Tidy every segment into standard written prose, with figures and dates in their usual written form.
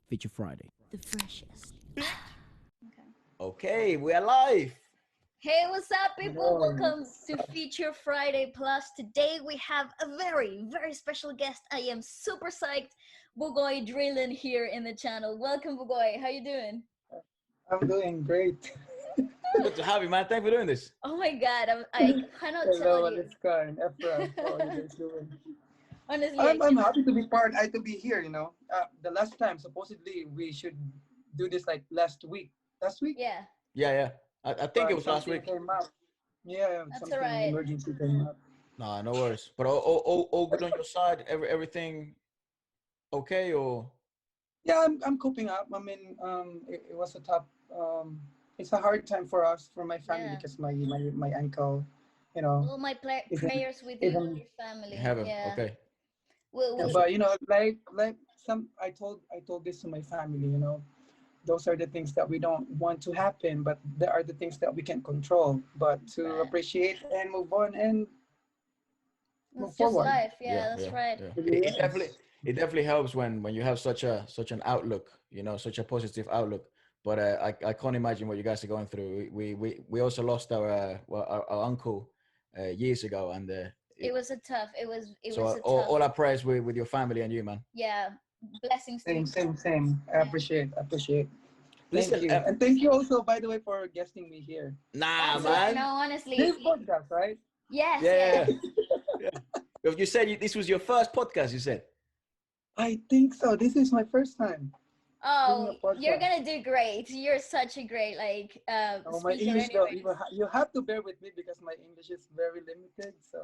Feature Friday. The freshest. Okay, we are live. Hey, what's up, people? Hello. Welcome to Feature Friday Plus. Today we have a very, very special guest. I am super psyched. Bugoy Drilon here in the channel. Welcome, Bugoy. How you doing? I'm doing great. Good to have you, man. Thanks for doing this. Oh my God, I cannot Hello, tell you. Aliska and Ephraim. How are you guys doing? Honestly, I'm happy to be to be here, you know. The last time, supposedly, we should do this like last week. Last week? yeah, Yeah. I think it was last something week. came up. Yeah, that's something alright. emergency came up. Nah, no worries. But all good on your side. Everything okay or? Yeah, I'm coping up. I mean, it was a tough, it's a hard time for us, for my family, Yeah. because my uncle, you know, All my isn't, prayers with you and isn't your family. Heaven. Yeah. Okay. We'll but you know, like some I told this to my family, you know, those are the things that we don't want to happen, but there are the things that we can control, but to Right. appreciate and move on and move It's just forward. life. Yeah, that's right. Yeah. Yes. It definitely helps when you have such an outlook. You know, such a positive outlook. But I can't imagine what you guys are going through. We also lost our uncle years ago, and It was a tough. It was so a tough. all our prayers with your family and you, man. Yeah, blessings to you. Same. I Yeah. appreciate. Thank Listen, you, and thank you also, by the way, for guesting me here. nah, That's all. man. No, honestly. This podcast, right? Yes. Yeah. Yeah. You said this was your first podcast. You said. I think so. This is my first time doing Oh, a podcast. you're gonna do great. You're such a great Oh, my speaker. English though, Anyways, you have to bear with me because my English is very limited. So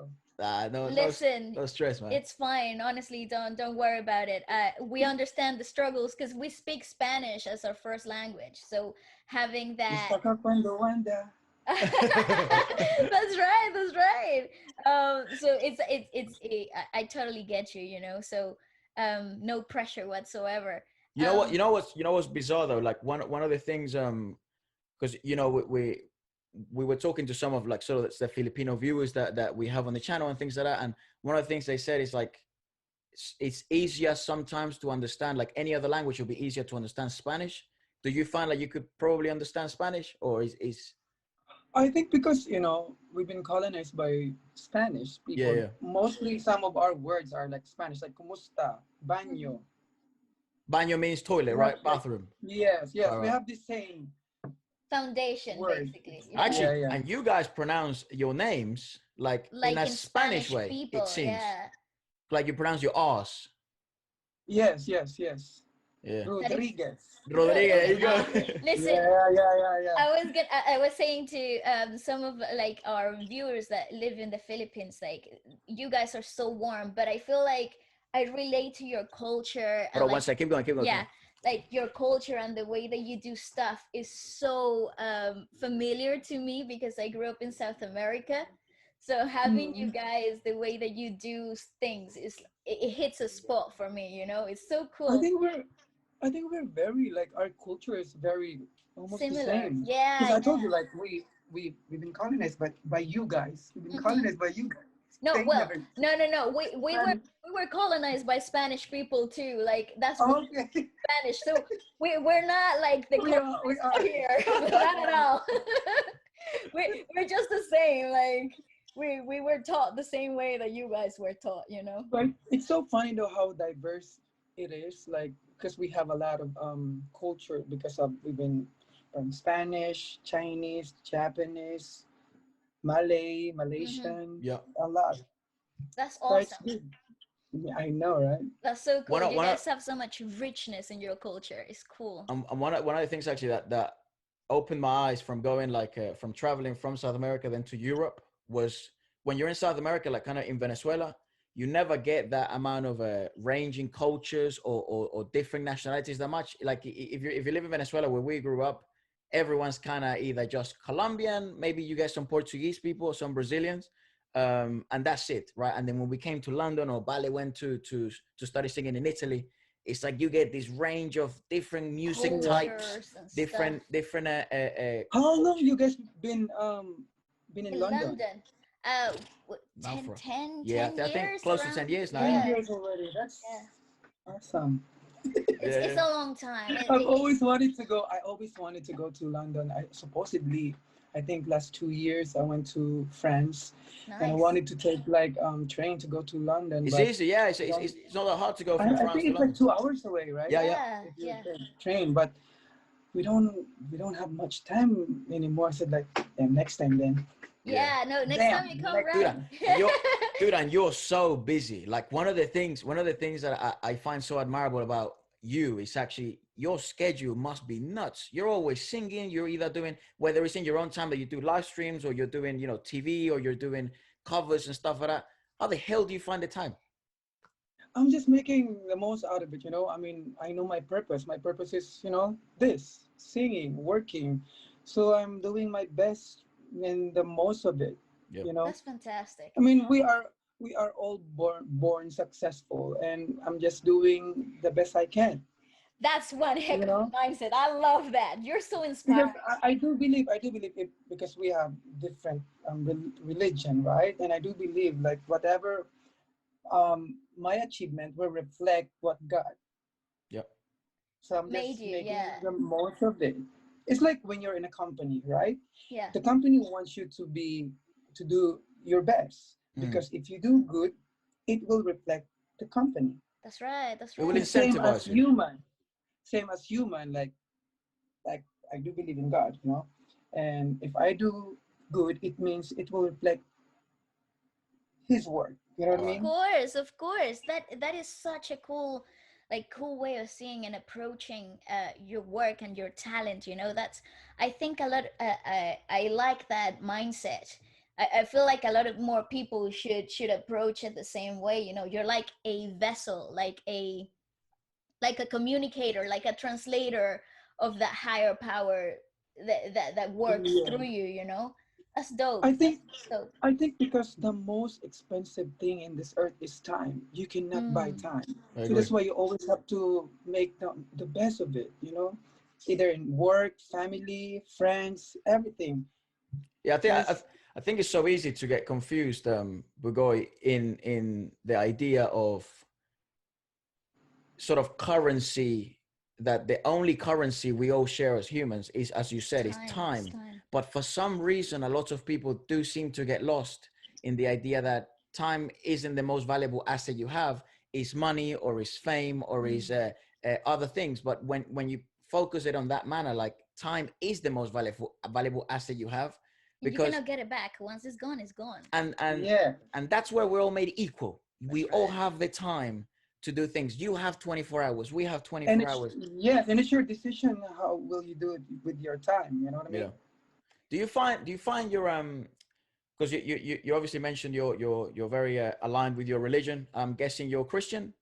listen, no stress, man. it's fine. Honestly, don't worry about it. We understand the struggles because we speak Spanish as our first language. So having that. Saka cuando anda. That's right. That's right. So I totally get you. You know. So no pressure whatsoever. You know what? You know what's bizarre though. Like one of the things, because you know we were talking to some of like sort of the Filipino viewers that we have on the channel and things like that. And one of the things they said is like it's easier sometimes to understand, like any other language will be easier to understand Spanish. Do you find like you could probably understand Spanish, or is I think because you know we've been colonized by Spanish people. yeah. Mostly, some of our words are like Spanish, like "kumusta," "baño." Baño means toilet, We right? have, like, Bathroom. yes, All we right. have the same Foundation, word. basically. Actually, Yeah. and you guys pronounce your names like in Like a in Spanish Spanish way. It people. seems Yeah. like you pronounce your R's. Yes. Yeah. That is Rodriguez. Rodriguez, there you go. listen. Yeah. I was saying to some of like our viewers that live in the Philippines, like you guys are so warm, but I feel like I relate to your culture Hold and on one like sec. Keep going. Keep going. yeah, like your culture and the way that you do stuff is so familiar to me because I grew up in South America. So having you Mm. guys, the way that you do things is it hits a spot for me. You know, it's so I cool. think we're I think we're very like our culture is very almost the Similar. same. Because Yeah, I told yeah. you like we've been colonized by you guys. We've been Mhm. colonized by you guys. No, They well, never no. We were colonized by Spanish people too. Like that's what okay. Spanish. So we're not like the We colonized are. here. Not at all. We're just the same. Like we were taught the same way that you guys were taught. You know. But it's so funny though how diverse it is. Like because we have a lot of culture because of we've been Spanish, Chinese, Japanese, Malay, Hmm. Malaysian, Yeah. a lot. That's So it's awesome. good. Yeah, I know, right? That's so cool. You One of guys have so much richness in your culture. It's cool. and one of the things actually that opened my eyes from going like from traveling from South America then to Europe was when you're in South America, like kind of in Venezuela, you never get that amount of range in cultures or different nationalities that much. Like if you live in Venezuela where we grew up, everyone's kind of either just Colombian, maybe you get some Portuguese people, some Brazilians, and that's it, right? And then when we came to London or Bale went to study singing in Italy, it's like you get this range of different music types, Cultures and stuff. different How long you guys been in In London? London, what, now 10, for 10, yeah, 10 I think years close to around. 10 years now. Ten Yeah, Yeah, years already. That's yeah. awesome. It's a long time. I've always wanted to go. I always wanted to go to London. I supposedly, I think last 2 years I went to France, and I Nice. wanted to take like train to go to London, It's but easy, yeah. you know, It's not that hard to go from I France think to it's like London. 2 hours away, right? Yeah, yeah. Yeah, If you yeah. take train, but we don't have much time anymore. I said like, yeah, next time then. Yeah. Yeah, no, next time Damn, you come next Dude, around. time. and you're dude, and you're so busy. Like one of the things that I find so admirable about you is actually your schedule must be nuts. You're always singing. You're either doing, whether it's in your own time that you do live streams, or you're doing, TV, or you're doing covers and stuff like that. How the hell do you find the time? I'm just making the most out of it, you know. I mean, I know my purpose. My purpose is, this singing, working. So I'm doing my best and the most of it, Yeah. you know. That's fantastic. I mean, we are all born successful, and I'm just doing the best I can, That's one heck you of a know. mindset. I love that. You're so Because inspiring. I do believe it, because we have different religion, right? And I do believe like whatever my achievement will reflect what God. Yep. So I'm Made just you, making yeah. the most of it. It's like when you're in a company, right? Yeah. The company wants you to do your best, Mm. because if you do good, it will reflect the company. That's right. That's It will right. It's same as incentivize you. human, like I do believe in God, and if I do good, it means it will reflect His work. You know what I Right. mean? Of course. That is such a cool, like, cool way of seeing and approaching your work and your talent. That's, I think, a lot. I like that mindset. I feel like a lot of more people should approach it the same way. You're like a vessel, like a communicator, like a translator of that higher power that works Yeah. through you. That's dope. I That's think dope. I think because the most expensive thing in this earth is time. You cannot buy Mm. time. I So agree. that's why you always have to make the best of it, Either in work, family, friends, everything. Yeah, Because I think it's so easy to get confused, Bugoy, in the idea of sort of currency, that the only currency we all share as humans is, as you said, is Time. It's time. time. But for some reason, a lot of people do seem to get lost in the idea that time isn't the most valuable asset you have, is money or is fame or is Mm. other things. But when you focus it on that manner, like time is the most valuable asset you have, And you because cannot get it back. Once it's gone, it's gone. and and yeah, and that's where we're all made equal. We That's all right. have the time to do things. You have 24 hours, we have and 24 it's hours. yes, and it's your decision how will you do it with your time. You know what I Yeah. mean? Do you find your because you obviously mentioned you're very aligned with your religion. I'm guessing you're Christian.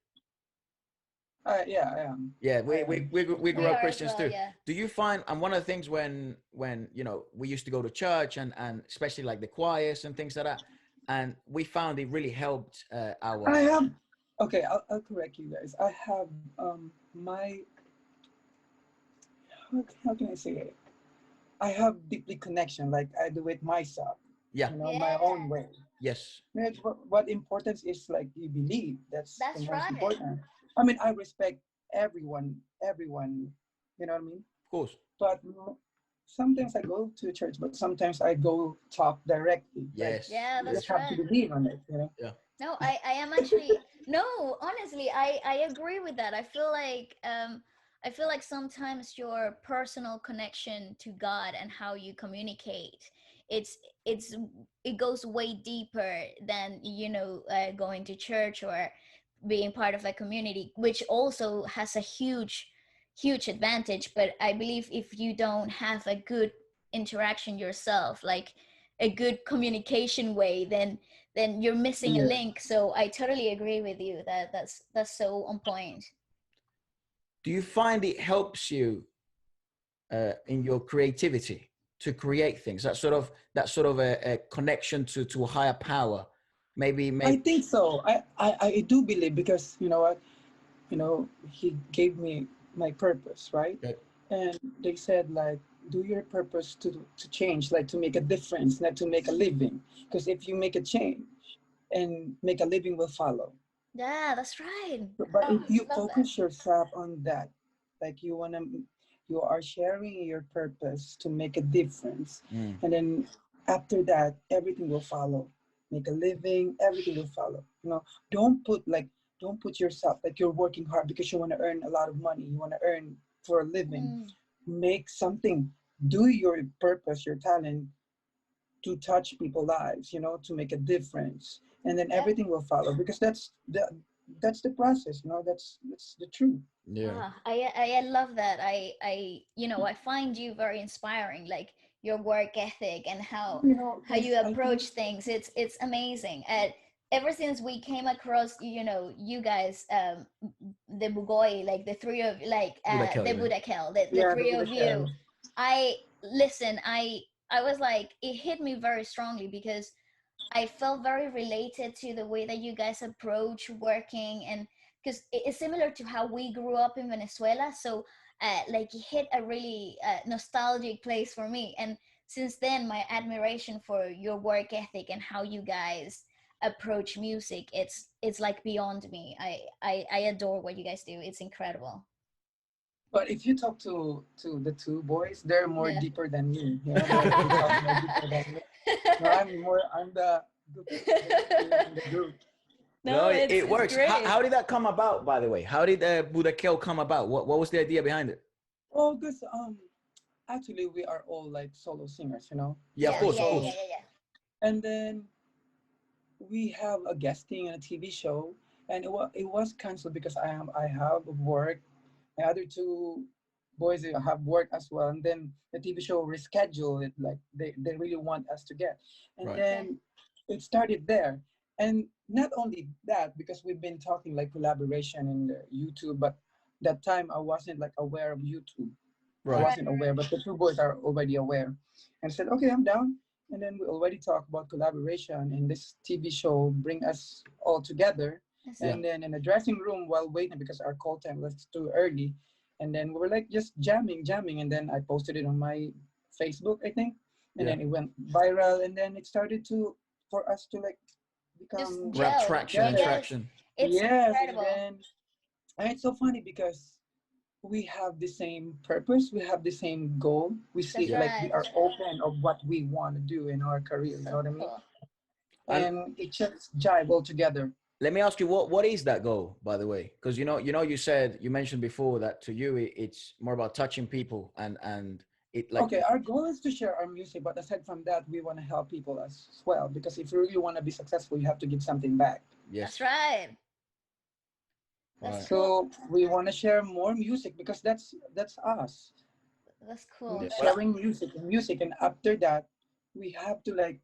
Yeah, I am. Yeah, I am. we grew We up are as Christians well, too. yeah. Do you find, and one of the things when we used to go to church, and especially like the choirs and things like that, and we found it really helped I our have. Okay, I'll correct you guys. I have my how can I say it? I have deeply connection. Like I do it myself, yeah. my Yeah. own way. Yes, What importance is like you believe. That's the That's most right. important. I mean, I respect everyone. You know what I mean? of course. But sometimes I go to church, but sometimes I go talk directly. Like Yes, Yeah, you just that's yes. have to right. believe on it. Yeah. No, I am actually, no, honestly, I agree with that. I feel like sometimes your personal connection to God and how you communicate, it's it's it goes way deeper than going to church or being part of a community, which also has a huge advantage. But I believe if you don't have a good interaction yourself, like a good communication way, then you're missing a Yeah. link. So I totally agree with you that that's so on point. Do you find it helps you in your creativity to create things? That sort of a connection to a higher power. I Maybe. think so. I do believe, because you know what, he gave me my purpose, right? uh, And they said like, do your purpose to change, like to make a difference, not to make a living. Because if you make a change, and make a living will follow. Yeah, that's right. But Oh, if you love that. focus yourself on that, like you are sharing your purpose to make a difference, Mm. and then after that, everything will follow. Make a living, everything will follow. Don't put like don't put yourself like you're working hard because you want to earn a lot of money. You want to earn for a living. Mm, Make something. Do your purpose, your talent to touch people's lives, to make a difference, and then yeah. everything will follow because that's the process, that's the truth. Yeah. Ah, I love that. I find you very inspiring, like your work ethic and how Because you I think approach things. It's amazing. And ever since we came across, you guys, the Bugoy, like the three of, like Budakel, the yeah. Budakel, the yeah, the three Buddha of you. shell. I listen. I was like, it hit me very strongly because I felt very related to the way that you guys approach working, and because it's similar to how we grew up in Venezuela. So, like, it hit a really nostalgic place for me. And since then, my admiration for your work ethic and how you guys approach music, it's like beyond me. I adore what you guys do. It's incredible. But if you talk to the two boys, they're more Yeah. deeper than me. They talk more deeper than me. No, I'm the goofiest in the group. No, No, it it's works. How great. did that come about, by the way? How did Budakel come about? What was the idea behind it? Oh, because actually we are all like solo singers, Yeah, of Yeah, course, yeah, of yeah, so yeah, course. yeah, yeah. and then we have a guesting in a TV show, and it was canceled because I have work. My other two boys have work as well, and then the TV show rescheduled it. Like they really want us to get, and Right. Okay. then it started there. And not only that, because we've been talking like collaboration in the YouTube, but that time I wasn't like aware of YouTube. I Right. Right, wasn't aware, right. but the two boys are already aware, and said, "Okay, I'm down." And then we already talked about collaboration in this TV show, bring us all together. That's Yeah. And amazing. then in the dressing room while waiting because our call time was too early, and then we were like just jamming, and then I posted it on my Facebook, I think, and Yeah. then it went viral, and then it started to for us to like Just become Grab gel. traction You and together. guys, traction. it's Yes, and incredible. then and it's so funny because we have the same purpose, we have the same goal. We That's see Yeah. like right. we are open of what we want to do in our career, you know So what I mean? cool. And And it just jive all together. let me ask you, what is that goal, by the way? Because you mentioned before that to you it's more about touching people and it like Okay, our goal is to share our music, but aside from that, we want to help people as well. Because if you really want to be successful, you have to give something back. That's yes, right. That's right, cool. So we want to share more music because that's us. That's yeah. cool. Well, Sharing music, and after that, we have to like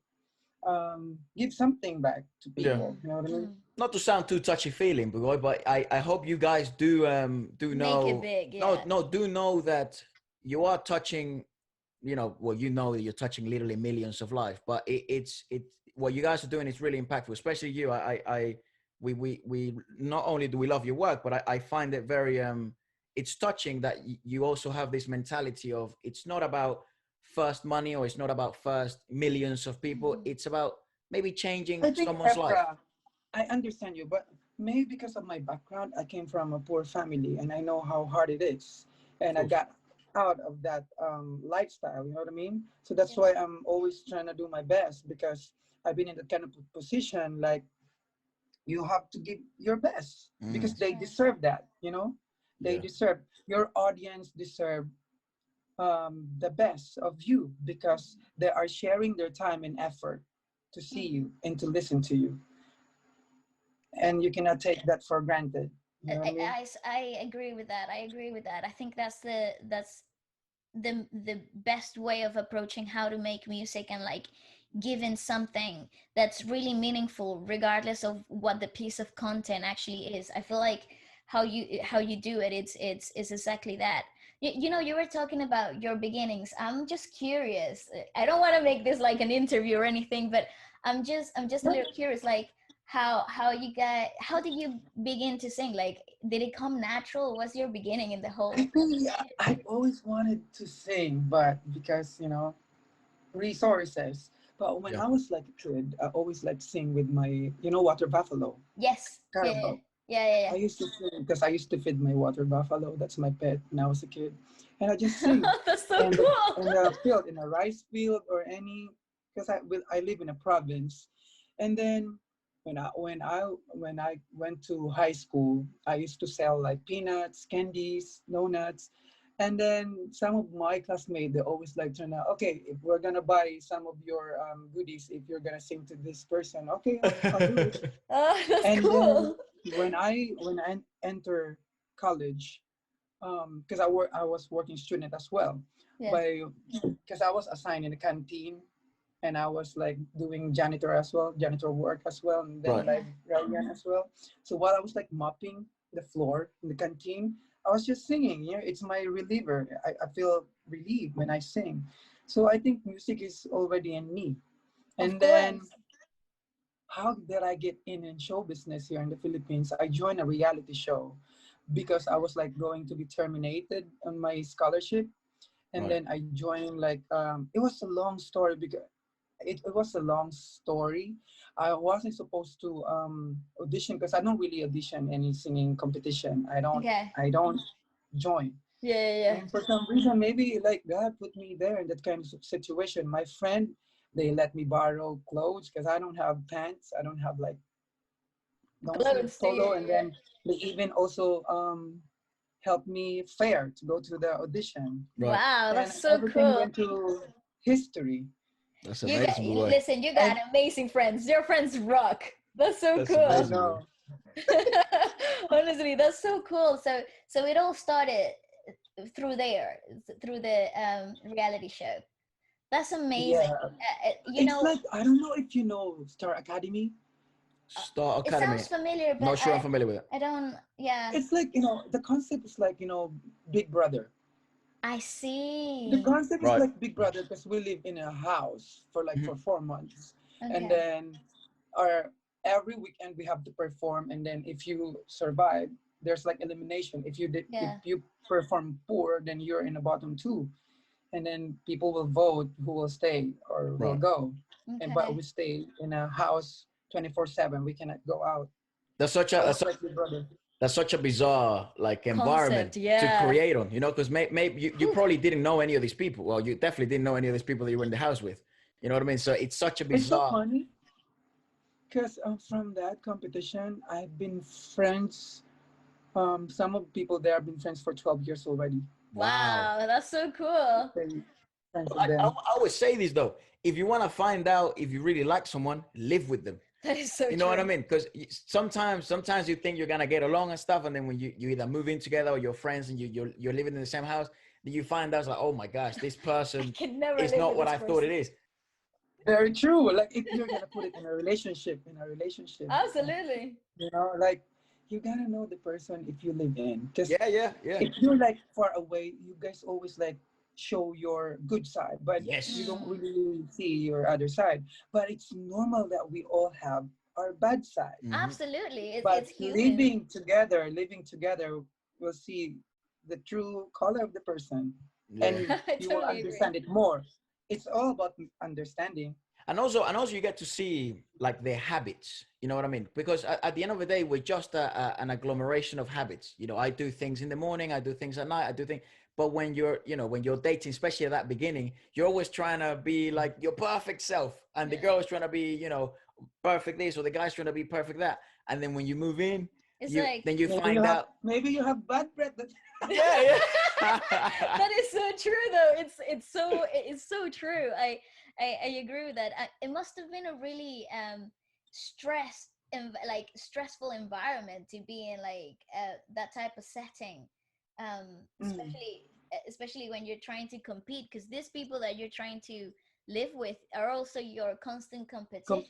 give something back to yeah. people. You know what I mean? Mm. Not to sound too touchy feeling, Bugoy, but I hope you guys do Make it know big, no yeah. no do know that you are touching, well, that you're touching literally millions of lives, but it's what you guys are doing is really impactful, especially you. We not only do we love your work, but I find it very it's touching that you also have this mentality of it's not about first money or it's not about first millions of people. Mhm. It's about maybe changing I think someone's life. Efra, I understand you, but maybe because of my background, I came from a poor family, and I know how hard it is, Of and I course. got out of that lifestyle. You know what I mean? So that's Yeah. why I'm always trying to do my best because I've been in that kind of position. Like you have to give your best because Mm, That's they right. deserve that. They yeah. deserve your audience deserve the best of you because they are sharing their time and effort to see Mhm. you and to listen to you, and you cannot take that for granted. You know what I mean? I agree with that. I agree with that. I think that's the best way of approaching how to make music, and like giving something that's really meaningful regardless of what the piece of content actually is. I feel like how you do it, it's exactly that. You were talking about your beginnings. I'm just curious. I don't want to make this like an interview or anything, but I'm just a But little curious, like how did you begin to sing? Like, did it come natural? What's your beginning in the I whole? think I always wanted to sing, but because resources. But when Yeah. I was like a kid, I always like sing with my, water buffalo, Yes. Yeah. Carabao. Yeah. Yeah. I Yeah. used to sing because I used to feed my water buffalo. That's my pet when I was a kid, and I just sing. That's so And cool. in the field, in a rice field or any, because I live in a province, and then when I went to high school, I used to sell like peanuts, candies, donuts, and then some of my classmates they always like turn out, okay, if we're gonna buy some of your goodies, if you're gonna sing to this person, okay, I'll do it. Oh, that's And then cool. when I enter college, because I was working student as well, Yeah. by because I was assigned in the canteen, and I was like doing janitor as well, janitor work as well, and then Right. Yeah. librarian as well. So while I was like mopping the floor in the canteen, I was just singing. It's my reliever. I feel relieved when I sing. So I think music is already in me. Of And then course. how did I get in show business here in the Philippines? I joined a reality show because I was like going to be terminated on my scholarship, and Right. then I joined like it was a long story because it was a long story. I wasn't supposed to audition because I don't really audition any singing competition. I don't Okay. I don't join. Yeah. Yeah. Yeah. And for some reason, maybe like God put me there in that kind of situation. My friend, they let me borrow clothes because I don't have pants. I don't have like long sleeve Clothes too. polo, and then they even also helped me fare to go to the audition, Right. Wow, and that's so everything cool. went to history. That's You got, amazing, boy. listen, you got And amazing friends. Your friends rock. That's so That's I cool. amazing, boy. know, Honestly, that's so cool. So it all started through there, through the reality show. That's amazing. yeah, You it's know, like I don't know if you know Star Academy. Star it sounds Academy. familiar, but Not sure I'm familiar with it. I don't. Yeah, It's like the concept is like Big Brother. I The see. concept is Right. like Big Brother because we live in a house for like Mhm. for 4 months, and Okay. then our every weekend we have to perform, and then if you survive, there's like elimination. If Yeah. you perform poor, then you're in the bottom two, and then people will vote who will stay or will Right. go, and but Okay. we stay in a house 24/7. We cannot go out. That's such a I that's was such, like Big Brother. that's such a bizarre like environment Concept. to Yeah. create on, because maybe you Whew. probably didn't know any of these people. Well, you definitely didn't know any of these people that you were in the house with. You know what I mean? So it's such a It's so bizarre. funny because from that competition, I've been friends. Some of the people there have been friends for 12 years already. Wow. Wow, that's so cool. Been friends Well, with I them. always say this though. If you want to find out if you really like someone, live with them. That is so You know what I true. mean? Because sometimes you think you're gonna get along and stuff, and then when you either move in together or you're friends and you're living in the same house, then you find out it's like, oh my gosh, this I person can never is live not with what this I thought it person. is. Very true. Like if you're gonna put it in a relationship, Absolutely. like you gotta know the person if you live in. Because Yeah, yeah, yeah. if you're like far away, you guys always like show your good side, but you Yes. don't Mm, really see your other side. But it's normal that we all have our bad side. Hmm. absolutely. It's But human. living together, we'll see the true color of the person, Yeah. and I you will totally agree. understand it more. It's all about understanding. And also you get to see like their habits. You know what I mean? Because at the end of the day, we're just an agglomeration of habits. I do things in the morning, I do things at night, I do things. But when you're dating, especially at that beginning, you're always trying to be like your perfect self, and the girl is trying to be, perfect this, or the guy's trying to be perfect that. And then when you move in, It's you like then you Maybe you find have out, maybe you have bad breath. yeah, yeah. that is so true though. It's so true. I agree with that. It must have been a really like stressful environment to be in, like that type of setting, Mm, especially when you're trying to compete, because these people that you're trying to live with are also your constant competition.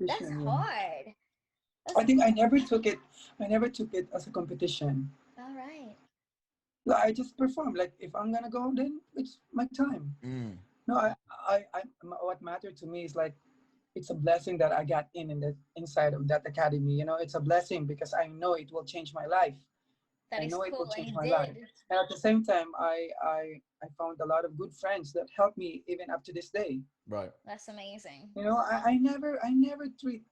That's competition, yeah. hard. That's I think I hard. never took it. I never took it as a competition. All right. Like, I just perform. Like if I'm gonna go, then it's my time. Mm, No, what mattered to me is like it's a blessing that I got in the inside of that academy. It's a blessing because I know it will change my life. That I is know it will cool, and change it my life. did. And at the same time, I found a lot of good friends that helped me even up to this day. Right. That's amazing. You know, I never treat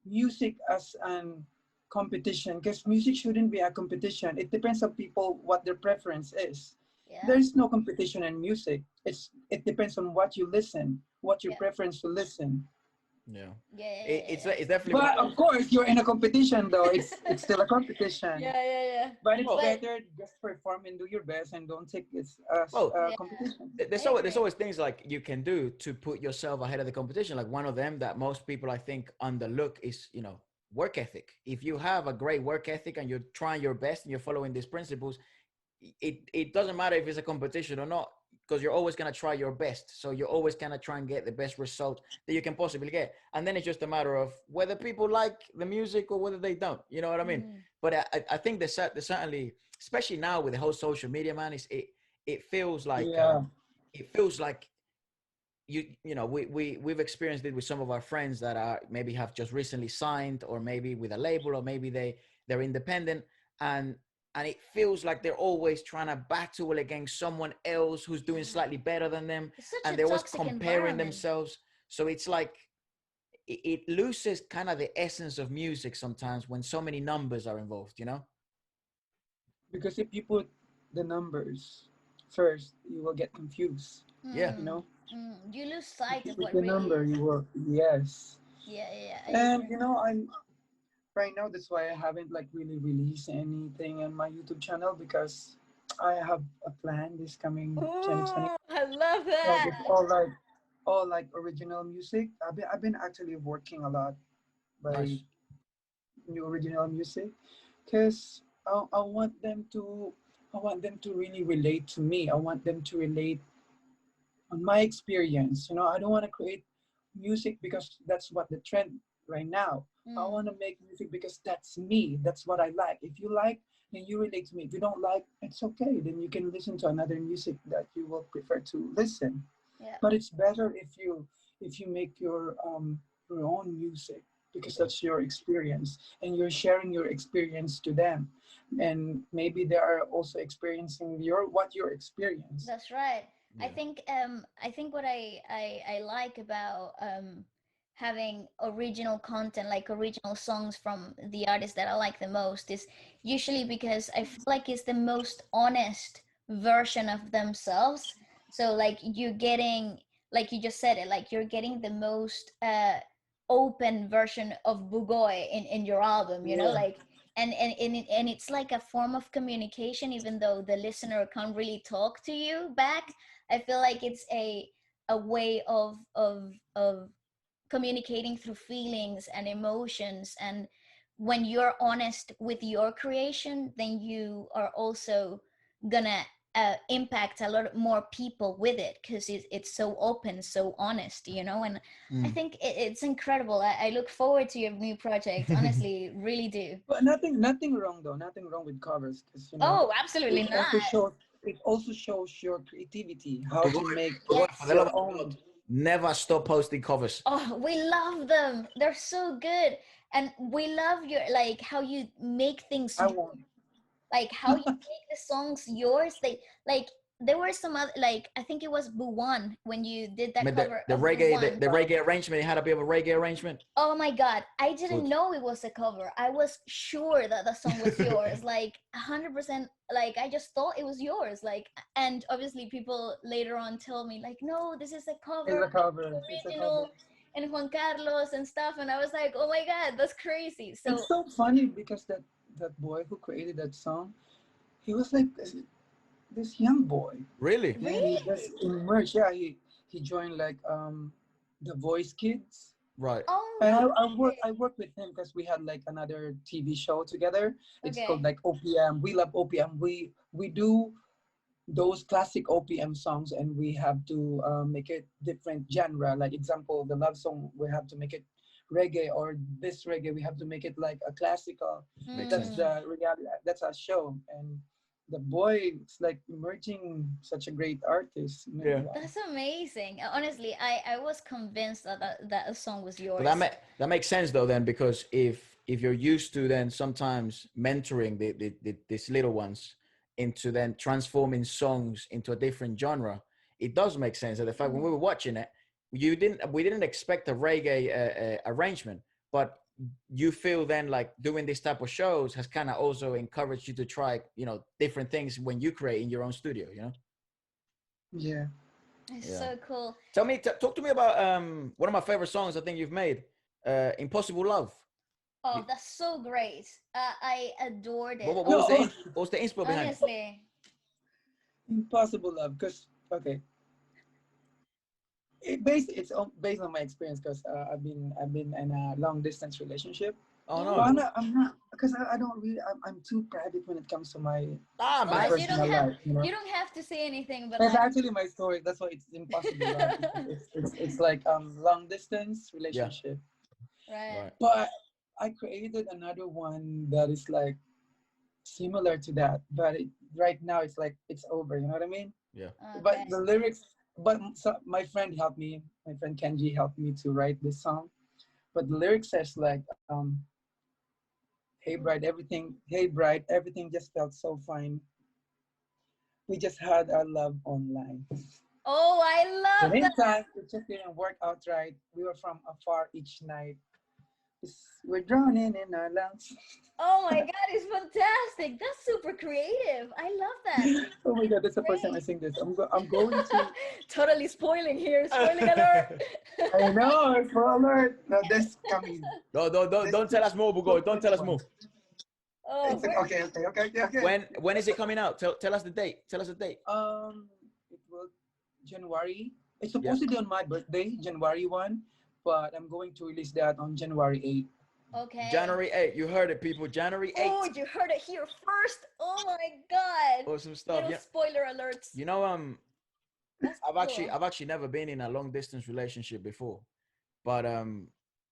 music as an competition, because music shouldn't be a competition. It depends on people what their preference is. Yeah. There is no competition in music. It depends on what you listen, what your Yeah. preference to listen. Yeah. Yeah. Yeah. Yeah. It's definitely one But of of those. course, you're in a competition though. It's Yeah. still a competition. Yeah. Yeah. Yeah. But it's Well, But better just perform and do your best and don't take it as well, a yeah, competition. I there's agree. always things like you can do to put yourself ahead of the competition. Like one of them that most people I think underlook is, work ethic. If you have a great work ethic and you're trying your best and you're following these principles, it doesn't matter if it's a competition or not, because you're always going to try your best. So you're always going to try and get the best result that you can possibly get, and then it's just a matter of whether people like the music or whether they don't, you know what I mean? Mm. But I think there's certainly, especially now with the whole social media, man, it feels like Yeah. it feels like we've experienced it with some of our friends that are maybe have just recently signed, or maybe with a label, or maybe they're independent, and it feels like they're always trying to battle against someone else who's doing Yeah. slightly better than them, It's such and a they're always toxic comparing environment. themselves. So it's like it loses kind of the essence of music sometimes when so many numbers are involved. Because if you put the numbers first, you will get confused. Yeah. You Mm. know, Mm. You lose if sight you of put what the really number, is. you will, yes. Yeah, yeah, yeah, I And agree. I'm right now. That's why I haven't like really released anything on my YouTube channel, because I have a plan this coming 2020. Ooh, I love Like that. it's all like original music. I've been actually working a lot by Nice. new original music, because I want them to really relate to me. I want them to relate on my experience. I don't want to create music because that's what the trend right now. I Mm. want to make music because that's me. That's what I like. If you like, then you relate to me. If you don't like, it's okay. Then you can listen to another music that you will prefer to listen. Yeah, But it's better if you make your own music, because Yeah. that's your experience and you're sharing your experience to them, and maybe they are also experiencing what your experience. that's right. I Yeah. think I think what I like about having original content, like original songs from the artists that I like the most, is usually because I feel like it's the most honest version of themselves. So like you're getting, like you just said it, like you're getting the most open version of Bugoy in your album, Yeah. like and it's like a form of communication, even though the listener can't really talk to you back. I feel like it's a way of communicating through feelings and emotions, and when you're honest with your creation, then you are also gonna impact a lot more people with it, because it's so open, so honest, and I Mm. think it's incredible. I look forward to your new project, honestly, really do. But nothing wrong though. Nothing wrong with covers, because Oh, it absolutely also not. shows it also shows your creativity, how to Bugoy, make Bugoy, Yes. for the love your of God, own. never stop posting covers. Oh, we love them. They're so good. And we love your, like, how you make things I won't. like how you make the songs yours. They, like, there were some other, like, I think it was Buwan when you did I that mean, the, cover the of reggae, the, Buwan. the reggae arrangement. It had a bit of a reggae arrangement. Oh my god, I didn't Good. know it was a cover. I was sure that the song was yours, like 100%. Like, I just thought it was yours, like, and obviously people later on tell me like, no, this is a It's cover, a this cover. is It's a cover. original, and Juan Carlos and stuff, and I was like, oh my god, that's crazy. It's So so funny because that boy who created that song, he was like this young boy, Really? and he really. just emerged. Yeah, he joined like the Voice Kids. Right. Oh And I worked really. with him because we had like another TV show together. It's called Okay. like OPM. We love OPM. We do those classic OPM songs, and we have to make it different genre. Like example, the love song, we have to make it reggae, or this reggae we have to make it like a classical. Makes That's sense. Mm. the reality. That's our show, and the boy is like emerging such a great artist. Yeah. Wow. That's amazing. Honestly, I was convinced that that song was But yours. that makes sense though then, because if you're used to then sometimes mentoring these little ones into then transforming songs into a different genre, it does make sense. And the fact when we were watching it, we didn't expect a reggae arrangement, but you feel then like doing this type of shows has kind of also encouraged you to try, different things when you create in your own studio. Yeah. It's Yeah. so cool. Tell me, talk to me about one of my favorite songs I think you've made, "Impossible Love." Oh, that's so great. I adored What, it. what, what was Oh, the No, what was the inspo behind it? honestly. impossible love. Because okay, based on my experience. Because I've been in a long distance relationship. Oh Well, no. Mm. I'm not because I don't really. I'm too private when it comes to Ah Oh my no, man. you don't personal have life. You know. you don't have to say anything, but That's like, actually my story. That's why it's impossible love. It's like long distance Yeah. relationship. right? Right. But I created another one that is like similar to that, but right now it's like it's over. You know what I mean? Yeah. But Okay. the lyrics, but so my friend helped me. My friend Kenji helped me to write this song. But the lyrics says like, Hey bride, everything just felt so fine. We just had our love online. Oh, I But love in that. time, it just didn't work out right. We were from afar each night. We're drowning in our lungs. Oh my god, it's fantastic. That's super creative. I love that. Oh my god, that's the first time I Great. sing this. I'm going to. Totally spoiling here. Spoiling alert. I know. For alert. No, this coming. Don't This don't tell us more, Bugoy. Don't tell us 2021. more. Oh, It's like, where? okay. When is it coming out? Tell us the date. Tell us the date. It will January. It's Yeah. supposed to be on my birthday, January 1, but I'm going to release that on January 8th. Okay. January 8th. You heard it, people. January Oh, 8th. you heard it here first. Oh my god. Awesome stuff. Little Yeah. spoiler alerts. You know, That's cool. I've actually never been in a long distance relationship before, but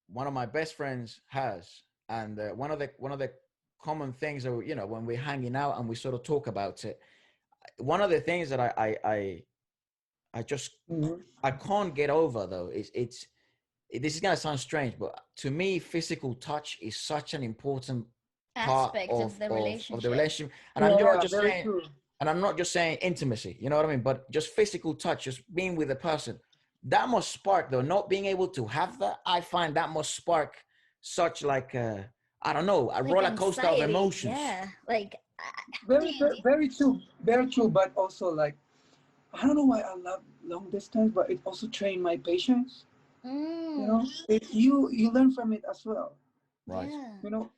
one of my best friends has, and one of the common things that when we're hanging out and we sort of talk about it, one of the things that I just Mhm. I can't get over though is this is gonna sound strange, but to me, physical touch is such an important part Aspect of the of the relationship. relationship. And I'm not Yeah, just very saying, true. intimacy, you know what I mean? But just physical touch, just being with a person. That must spark though, not being able to have that, I find that must spark such like I don't know, a Like roller coaster of anxiety. emotions. Yeah. Like, how do Very, you very, very true. Very true. But also, like, I don't know why I love long distance, but it also trained my patience. You Mm, know, you learn from it as well. Right. yeah. You know,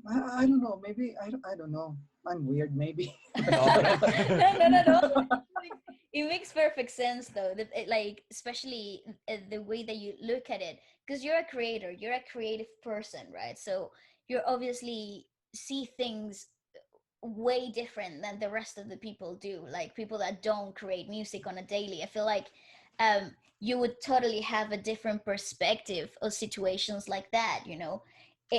I don't know. Maybe I don't know. I'm weird, maybe. No, no. No. It makes perfect sense though. Like, especially the way that you look at it, because you're a creator, you're a creative person, right? So you're obviously see things way different than the rest of the people do. Like people that don't create music on a daily. I feel like you would totally have a different perspective of situations like that.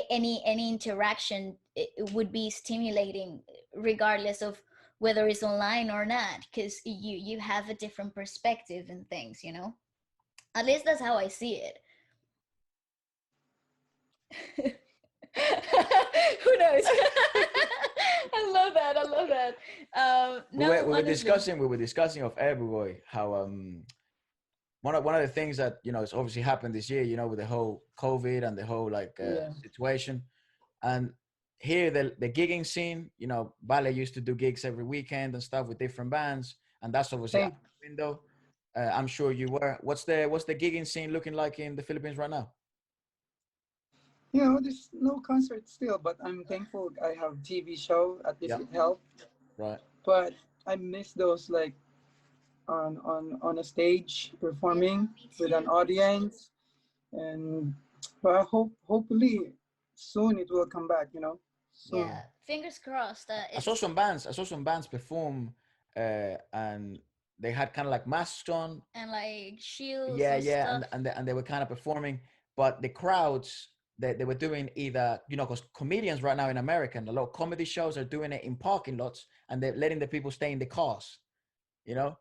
Any interaction, it would be stimulating regardless of whether it's online or not, because you have a different perspective in things. At least that's how I see it. Who knows? I love that. No, We were honestly. discussing of Bugoy how one of the things that it's obviously happened this year, with the whole COVID and the whole like Yeah. situation. And here the gigging scene, Ballet used to do gigs every weekend and stuff with different bands, and that's obviously out Same. the window. I'm sure you were. What's the gigging scene looking like in the Philippines right now? There's no concert still, but I'm thankful I have TV show. At least Yeah, it Mhm. helped. right. But I miss those like on a stage Yeah, performing me with too. an audience, and but hopefully soon it will come back. Yeah. Soon. Yeah, fingers crossed. I saw It's some bands. I saw some bands perform, and they had kind of like masks on. and like shields Yeah, and yeah, stuff. and they were kind of performing, but the crowds they were doing either because comedians right now in America and a lot of comedy shows are doing it in parking lots and they're letting the people stay in the cars, you know.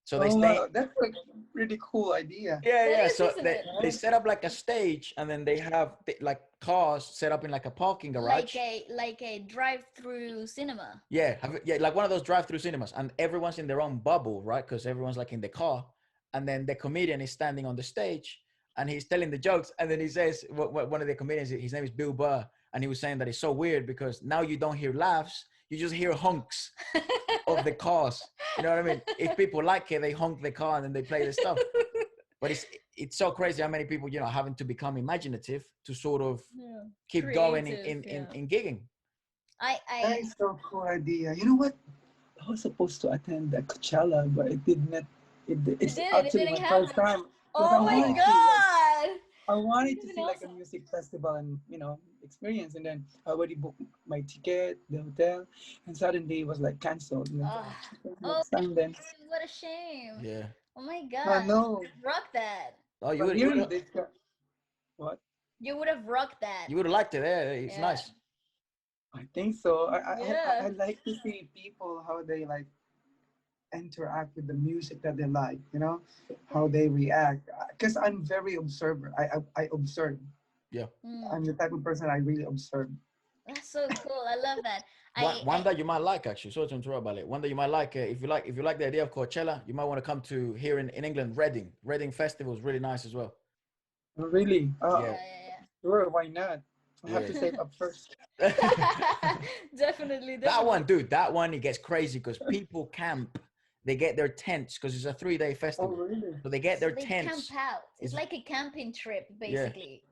So they Oh stay. wow, that's like a pretty cool idea. Yeah, That yeah. is, So isn't they it? set up like a stage, and then they have like cars set up in like a parking garage. Like a drive-through cinema. Yeah, yeah, like one of those drive-through cinemas, and everyone's in their own bubble, right? Because everyone's like in the car, and then the comedian is standing on the stage, and he's telling the jokes, and then he says, one of the comedians, his name is Bill Burr, and he was saying that it's so weird because now you don't hear laughs, you just hear honks of the cars. You know what I mean? If people like it, they honk the car and then they play the stuff. But it's so crazy how many people, you know, having to become imaginative to sort of Yeah. keep going Creative, yeah. in gigging. That I is so cool idea. You know what? I was supposed to attend the Coachella, but it did not. it It's did. It actually didn't my first happen. time because I Oh my Oh, wanted to like god! I That wanted would to have see been like a awesome. music festival and experience, and then I already booked my ticket, the hotel, and suddenly it was like canceled. And then Oh, oh, shit, oh, next time then. what a shame. yeah. Oh my I god, know, rock that. Oh, but you would hearing this, what You would have rocked that. you would have liked it. Yeah, it's Yeah. nice. I think so. Yeah. I like to see people how they like interact with the music that they like, you know, how they react. Because I'm very observer. I observe. Yeah. Mm, I'm the type of person I really observe. that's so cool. I love that. One that you might like, actually. Sorry to interrupt, Ballet. One that you might like, if you like the idea of Coachella, you might want to come to here in England, Reading. Reading Festival is really nice as well. Really? Yeah, Yeah, Sure, why not? I have yeah. to save up first. yeah. Definitely, That one, definitely. dude, that one, it gets crazy because people camp. They get their tents because it's a 3-day Oh, festival. really? So they get So their they camp tents. out. It's It's, like a camping trip, yeah. basically.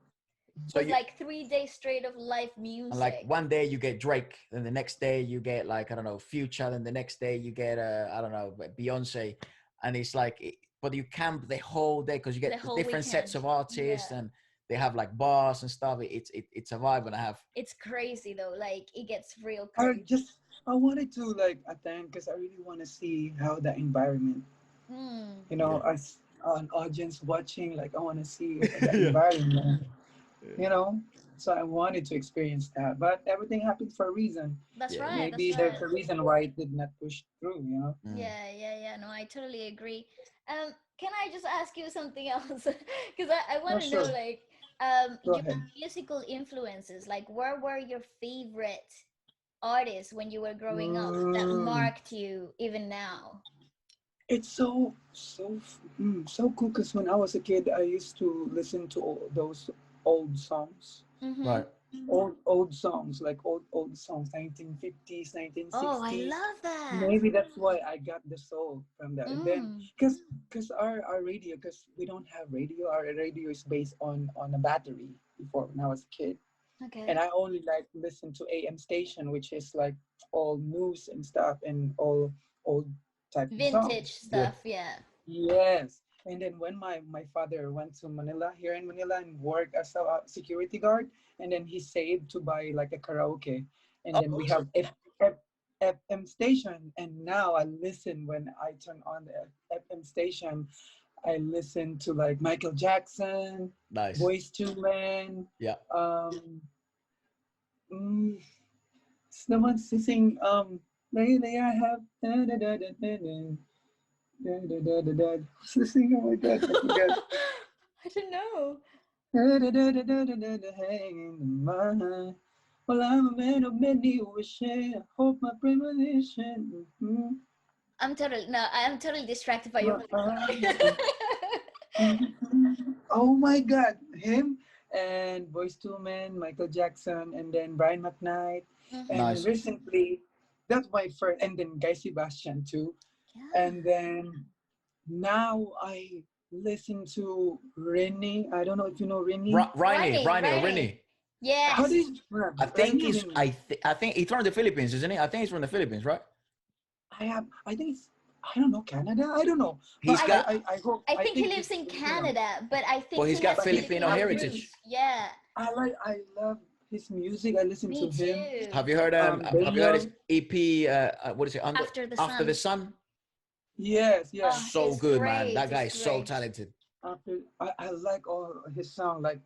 So With you, like 3 days straight of live and like music. one day you get Drake, then the next day you get like, I don't know, Future, then the next day you get, I don't know, Beyonce. And it's like, but you camp the whole day because you The get whole different sets weekend. of artists Yeah. and they have like bars and stuff. It's a vibe and a half. It's crazy though. Like it gets real I crazy. just I wanted to like attend because I really want to see how the environment, Mm. Yeah. as an audience watching, like I want to see the Yeah. environment, Yeah. you know. So I wanted to experience that, but everything happened for a reason. That's Yeah. right. That's Maybe there's right. a reason why it did not push through, you know. Mm. Yeah, yeah, yeah. No, I totally agree. Can I just ask you something else? Because I Oh, want to know, sure. like, Go your ahead. musical influences. Like, where were your favorite artists when you were growing up that Mm. marked you even now? It's so cool because when I was a kid, I used to listen to all those old songs, Mm-hmm. Right. old songs like old songs, 1950s, Oh, I 1960s. love that. Maybe that's why I got the soul from that. And then Mm. because our radio, because we don't have radio, our radio is based on a battery before when I was a kid, and Okay. I only like listen to AM station, which is like all news and stuff and all old type of Vintage songs. Yeah. stuff. Yeah. Yes. And then when my father went to Manila, here in Manila, and worked as a security guard, and then he saved to buy like a karaoke. And Oh, then we awesome. have FM station. And now I listen when I turn on the FM station, I listen to like Michael Jackson, Nice. Boys to Men, Yeah. um, mm, it's the ones who sing Lately I have what's the singer? Oh my god, I forgot. I don't know. Hanging in my mind. Well, I'm a man of many wishes. I hope my premonition. I'm totally distracted by your voice. Oh my god, him and Boys Two Men, Michael Jackson, and then Brian McKnight. And then Mm-hmm. Nice. recently, that's my first, and then Guy Sebastian too. Yeah. And then now I listen to Rennie. I don't know if you know Rennie. Ronnie, Riney or Ronnie. Rinny. How do Yes. you pronounce I it? think Rennie or he's Rennie? I think he's from the Philippines, isn't he? I think he's from the Philippines, right? I think it's, I don't know, Canada? I don't know. But He's I got I hope, I I think he think lives he's in Filipino. Canada, but I well, think he's he got has But he's Filipino Filipino Filipino. heritage. roots. Yeah. I love his music. I listen Me to him. too. Have you heard his Daniel. EP what is it, After the After the sun. Sun? Yes, yeah. Oh, So it's good, man. great. That guy It's is so great. talented. I like all his song. Like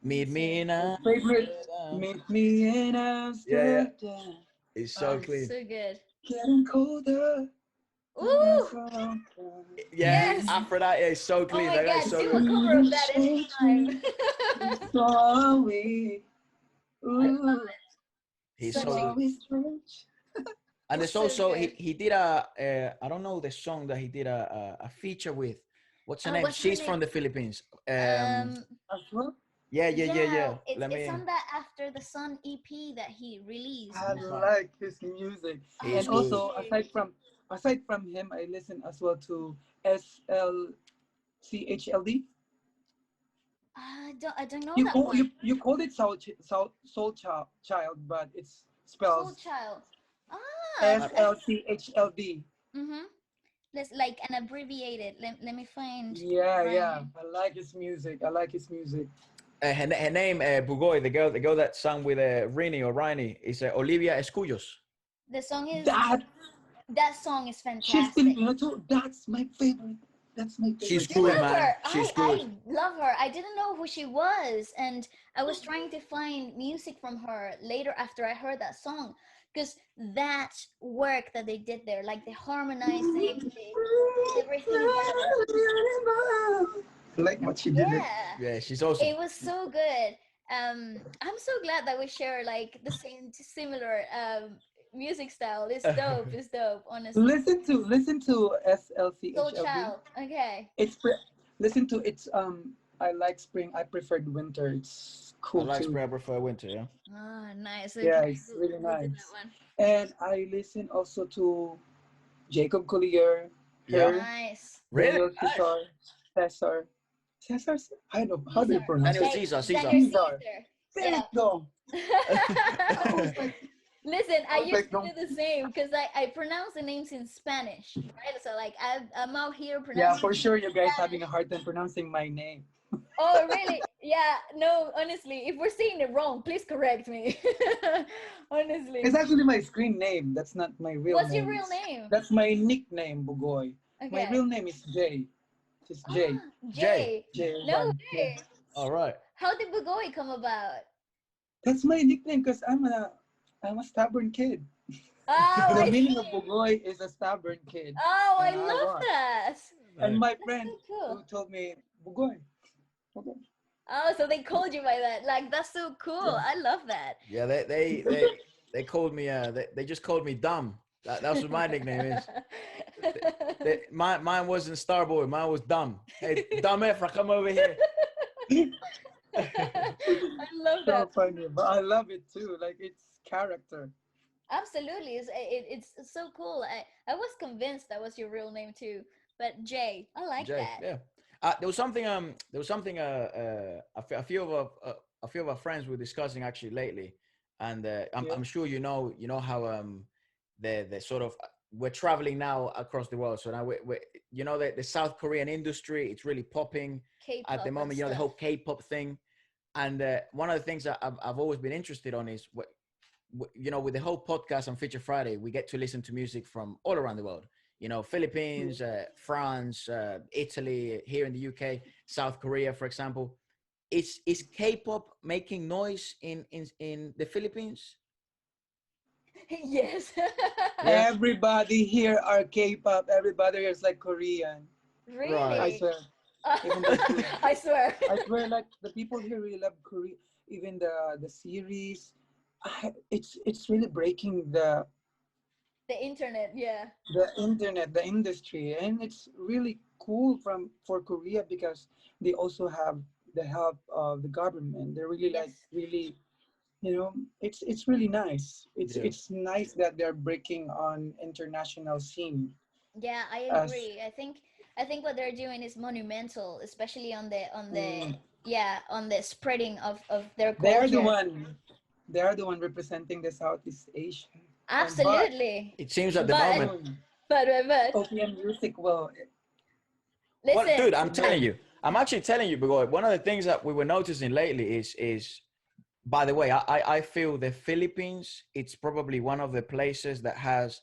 Me Meet me too. in my favorite, Amsterdam. Meet Me in Yeah, yeah. Amsterdam. It's so I'm clean. So good. getting colder. Ooh, Yeah, yes. Aphrodite is so Oh clean. my That guy's God, so do a good. cover of that anytime. I love Ooh, it. He's Such so a good. so strange. And It's there's so also good. he did a I don't know the song that he did a feature with. What's her name? What's her She's name? from the Philippines. Um, As well, yeah, Yeah. it's Let it's me. on that After the Sun EP that he released. I like his music, He's and Oh, me good. also too. aside from him, I listen as well to SLCHLD. I don't know that one. You called it Soul Child, but it's Soul spells Child. Ah, Uh, SLCHLD. mm-hmm. Let's like an abbreviated. Let me find Yeah, right yeah. here. I like his music. I like his music. her name Bugoy, the girl that sang with Rini or Riney is Olivia Escuyos. The song is That that song is she's fantastic. Filipino too. That's my favorite. That's my She's favorite You good, love singer. man. her. She's good. I love her. I didn't know who she was, and I was trying to find music from her later after I heard that song, because that work that they did there, like the harmonizing, everything about it. I like what she did it. Yeah, Yeah, she's awesome. it was so good. I'm so glad that we share like the same similar music style. It's dope. It's dope. Honestly, Listen to Soul SLCHLD. Child. Okay. Listen to its I like spring. I preferred winter. It's I cool like too. spray. I prefer winter. Yeah. Ah, nice. Yeah, Okay, it's really we'll do that nice. one. And I listen also to Jacob Collier, Yeah. her, Nice. Really Daniel nice. Cesar. Cesar? I don't know. How do Caesar. you pronounce Daniel it? Like Caesar. Caesar. Daniel Caesar. Caesar. There Yeah. we go. I was like, Listen, I I was used like, to no. do the same because I pronounce the names in Spanish, right? So like I'm out here Yeah, pronouncing for it in sure you guys having Spanish. a hard time pronouncing my name. Oh, really? Yeah. No, honestly, if we're saying it wrong, please correct me. It's Honestly. actually my screen name. That's not my real What's your name. real name? That's my nickname, Bugoy. My Okay. real name is Jay. Just Jay. Ah, Jay. Jay. No J1. Yeah. way. All right. How did Bugoy come about? That's my nickname because I'm a stubborn kid. Oh, The I meaning of see. Bugoy is a stubborn kid. Oh, I And I love was. that. And my That's friend so cool. who told me, Bugoy. Bugoy. Oh, so they called you by that. Like that's so cool. Yeah. I love that. Yeah. They called me. They just called me dumb. That's what my nickname is. Mine wasn't Starboy. Mine was dumb. Hey, dumb Efra, come over here. I love that. So funny. But I love it too. Like it's character. Absolutely. It's so cool. I was convinced that was your real name too. But Jay, I like Jay. that. Yeah. There was something. There was something. A few of a few of our friends were discussing actually lately, and Yeah. I'm sure you know how the sort of we're traveling now across the world. So now we you know the South Korean industry, it's really popping at the K-pop and moment. You know the stuff. whole K-pop thing, and one of the things that I've always been interested on is what you know with the whole podcast on Feature Friday, we get to listen to music from all around the world. You know, Philippines, France, Italy, here in the UK, South Korea, for example. Is K-pop making noise in the Philippines? Yes. Yeah, Everybody here are K-pop. Everybody here is like Korean. right. I Really? swear. Even the I swear. I swear, like the people here really love Korea. Even the series, it's really breaking The internet, yeah. the internet, the industry, and it's really cool for Korea because they also have the help of the government. They're really like Yes. really, it's really nice. Yeah, It's nice that they're breaking on international scene. Yeah, I As agree. I think what they're doing is monumental, especially on the mm, yeah, on the spreading of their they're the culture. one, they're the one representing the Southeast Asia. And but Absolutely. it seems at the But moment. soon, but OPM music will Well, listen. dude, I'm telling will you, I'm actually telling you because one of the things that we were noticing lately is by the way, I feel the Philippines, it's probably one of the places that has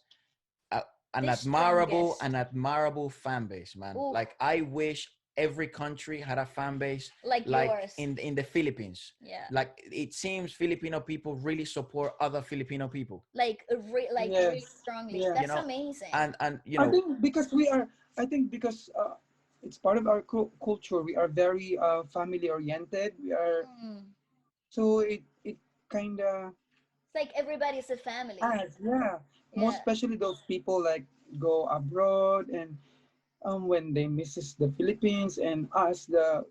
a, The strongest. an admirable fan base, man. Oof. Like I wish every country had a fan base Like like yours. in the Philippines. Yeah. Like it seems Filipino people really support other Filipino people, Like really Yes. strongly. you That's Yes. know, amazing. and you I know, think because we are, I think because it's part of our culture. We are very family oriented. We are, Mm. so it kind of It's like everybody's a family. adds, yeah. Most Yeah. especially those people like go abroad and when they misses the Philippines, and us the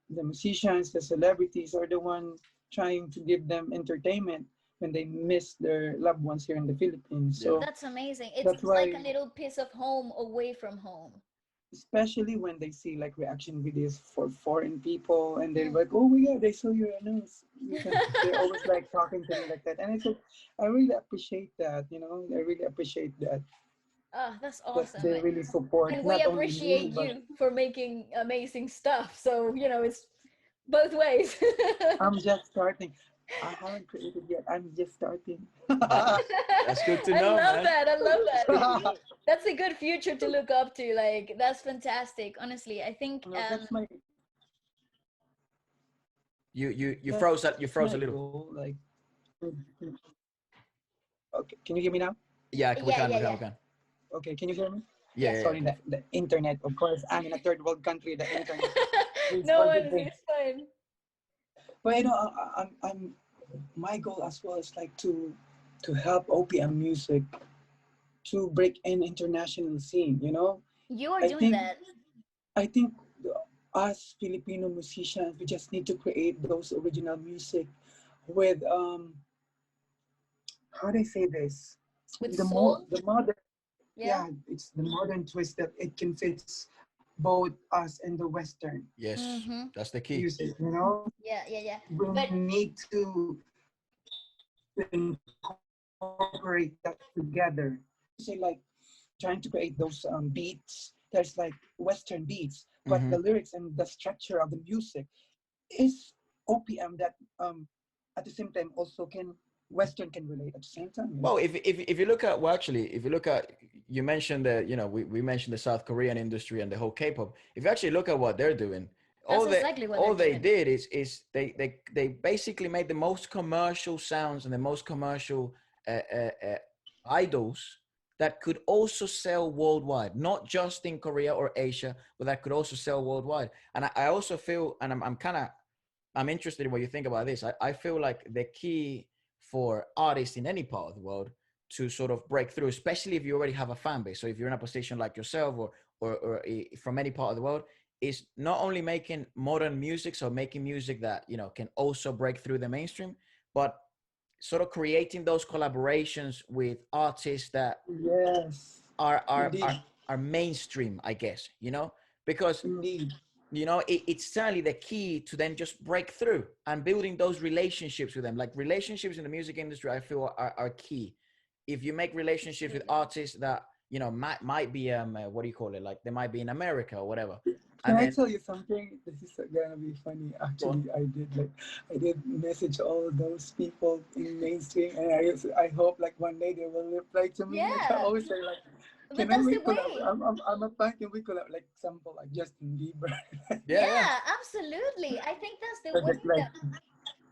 musicians, the celebrities are the one trying to give them entertainment when they miss their loved ones here in the Philippines. yeah. So That's amazing. It's that's it's like a why, little piece of home away from home. especially when they see like reaction videos for foreign people, and they're Mm. like, "Oh my God, they saw your news." You can. They're always like talking to me like that, and I said, I really appreciate that. You know, I really appreciate that Oh, that's that awesome. they really support And we not only me appreciate but you for making amazing stuff. So, it's both ways. I'm just starting. I haven't created yet. I'm just starting. That that's good to I know, love man. that. I love that. That's good to See, know. that's a good future to look up to. Like, that's fantastic. Honestly, I think No, You that's froze that. my You froze a goal. little. Like, okay, can you hear me now? Yeah, we yeah, can, yeah, we can, yeah. we can. Okay, can you hear me? Yeah, Yes. yeah, Sorry, yeah. the internet. Of course, I'm in a third world country. The internet is No forgive one, me. it's fine. But I'm my goal as well is like to help OPM music to break in international scene. You know, You are I doing think that. I think us Filipino musicians, we just need to create those original music with how do I say this? With soul. The modern, Yeah. yeah, it's the modern twist that it can fits both us and the Western Yes, Mm-hmm. that's the key. music. You know, Yeah, yeah, yeah. we But need to incorporate that together. Say like trying to create those beats. There's like Western beats, but Hmm. the lyrics and the structure of the music is OPM that at the same time also can Western can relate at the same time, you Well, know? if you look at, well, actually, if you look at, you mentioned that, we mentioned the South Korean industry and the whole K-pop. If you actually look at what they're doing, that's exactly what they're all they doing. did is they basically made the most commercial sounds and the most commercial idols that could also sell worldwide, not just in Korea or Asia, but that could also sell worldwide. And I also feel, and I'm kind of, I'm interested in what you think about this. I feel like the key for artists in any part of the world to sort of break through, especially if you already have a fan base. So if you're in a position like yourself or from any part of the world, is not only making modern music, so making music that, can also break through the mainstream, but sort of creating those collaborations with artists that Yes, are are indeed, are, are mainstream, I guess, because indeed. it's certainly the key to then just break through and building those relationships with them. Like relationships in the music industry, I feel are key. If you make relationships with Absolutely. artists that might be what do you call it, like they might be in America or whatever, Can and I then tell you something? This is gonna be funny. go on. Actually, I did message all those people in mainstream, and I hope like one day they will reply to me. Like I Yeah. always say, like, But can I that's we the collab? way. I'm a fan. Can we collab? Like example, like Justin Bieber, Yeah, yeah. Yeah, absolutely. I think that's the or way like that,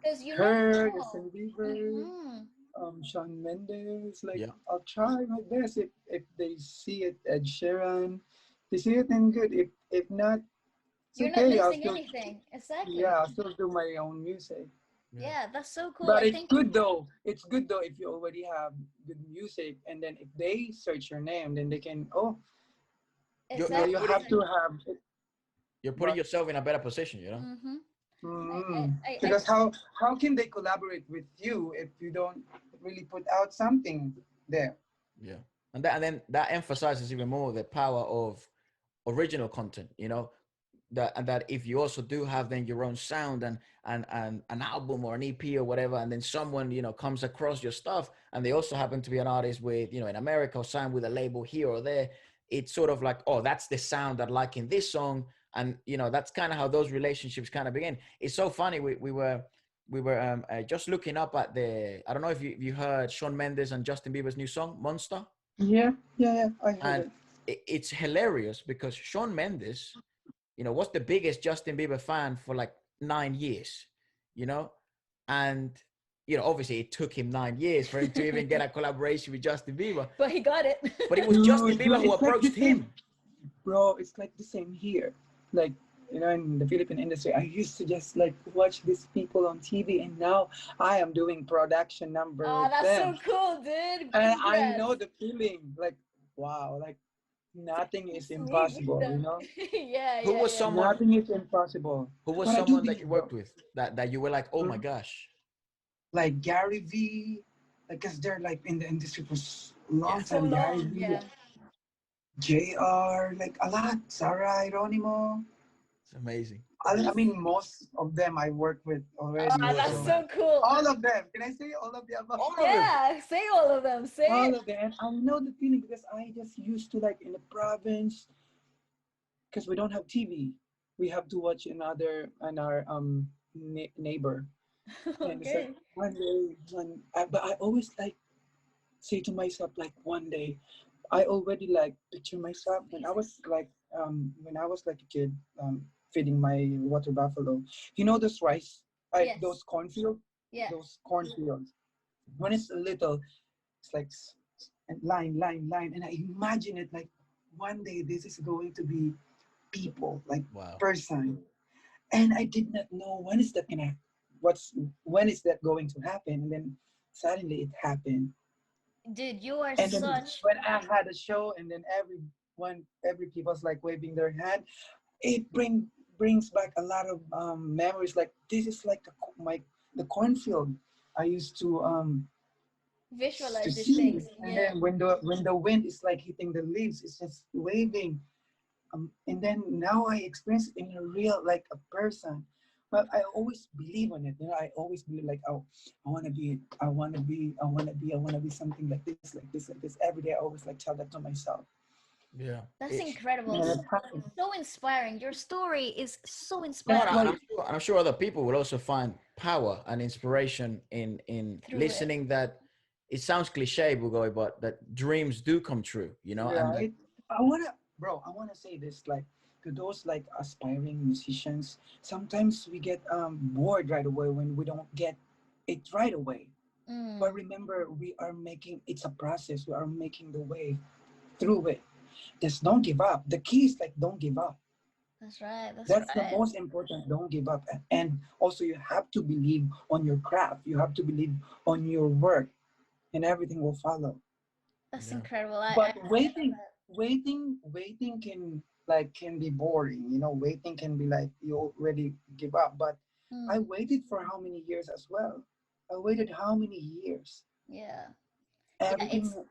because you never her, know. Justin Bieber, Mm-hmm. Shawn Mendes. Like Yeah. I'll try my best if they see it. Ed Sheeran, they see it then good. If not, it's You're not okay. I'll losing still anything. Exactly. yeah, I'll still do my own music. Yeah. Yeah, that's so cool. But I it's think good though. It's good though if you already have good music, and then if they search your name, then they can. Oh, you're you know, you're you exactly, putting have to exactly. have. you're putting But yourself in a better position. Mm-hmm. I because how can they collaborate with you if you don't really put out something there? Yeah. And then that emphasizes even more the power of original content, that if you also do have then your own sound and an album or an EP or whatever, and then someone comes across your stuff and they also happen to be an artist with in America or signed with a label here or there, it's sort of like, oh, that's the sound I like in this song. And that's kind of how those relationships kind of begin. It's so funny. We were just looking up at the, I don't know if you heard Shawn Mendes and Justin Bieber's new song Monster. Yeah, yeah, yeah. I heard And it. it's hilarious because Shawn Mendes, what's the biggest Justin Bieber fan for like 9 years, you know, and obviously it took him 9 years for him to even get a collaboration with Justin Bieber, But he got it. but it was Justin Dude, Bieber dude, who it's like the approached same, him. bro. It's like the same here. Like, in the Philippine industry, I used to just like watch these people on TV, and now I am doing production number Oh, with that's them, so cool, dude. and I know Congrats. the feeling. Like, wow, like nothing is It's me with impossible. them. Yeah, Who yeah, was yeah. someone Nothing is impossible. who was But I do someone that you believe, bro. worked with that you were like, oh my Mm, gosh? Like Gary V, like, cause they're like in the industry for a long Yeah, So time. Gary long, V, yeah. JR, like a lot. Sarah Hieronimo. it's amazing. I mean, most of them I work with Oh, already. Most that's of So them. so cool. all of them. Can I say all of the above? All of them. Yeah, say all of them. Say All it. of them. And I know the feeling because I just used to like in the province because we don't have TV. We have to watch our neighbor. And it's like Okay. one day, but I always like say to myself like one day. I already like picture myself when I was like a kid, feeding my water buffalo. You know those rice, Yes. those cornfield, Yeah. those cornfields. When it's little, it's like and line, and I imagine it like one day this is going to be people, like Wow. person, and I did not know what's when is that going to happen, and then suddenly it happened. Dude, you are And then such. when I had a show, and then every people's like waving their hand, it brings back a lot of memories. Like this is like the cornfield I used to Visualize these see, things. and Yeah. then when the wind is like hitting the leaves, it's just waving. And then now I experience it in a real like a person. But I always believe in it. I always believe like, oh, I want to be something like this, like this, like this. Every day I always like tell that to myself. Yeah. That's It, incredible. And So, it happened. so inspiring. Your story is so no, That's no, inspiring and why I'm sure other people will also find power and inspiration in through it. listening. That it sounds cliche, Bugoy, but that dreams do come true. And that right. I wanna say this like to those like aspiring musicians. Sometimes we get bored right away when we don't get it right away. But Mm, remember, we are making it's a process. We are making the way through it. Just don't give up. The key is like don't give up. that's right. That's That's the right. most important. Don't give up. And also you have to believe on your craft. You have to believe on your work, and everything will follow. That's yeah, incredible. I But waiting can be boring. Waiting can be like you already give up. But I mm, waited for how many years as well? I waited how many years? yeah. Yeah, Everything.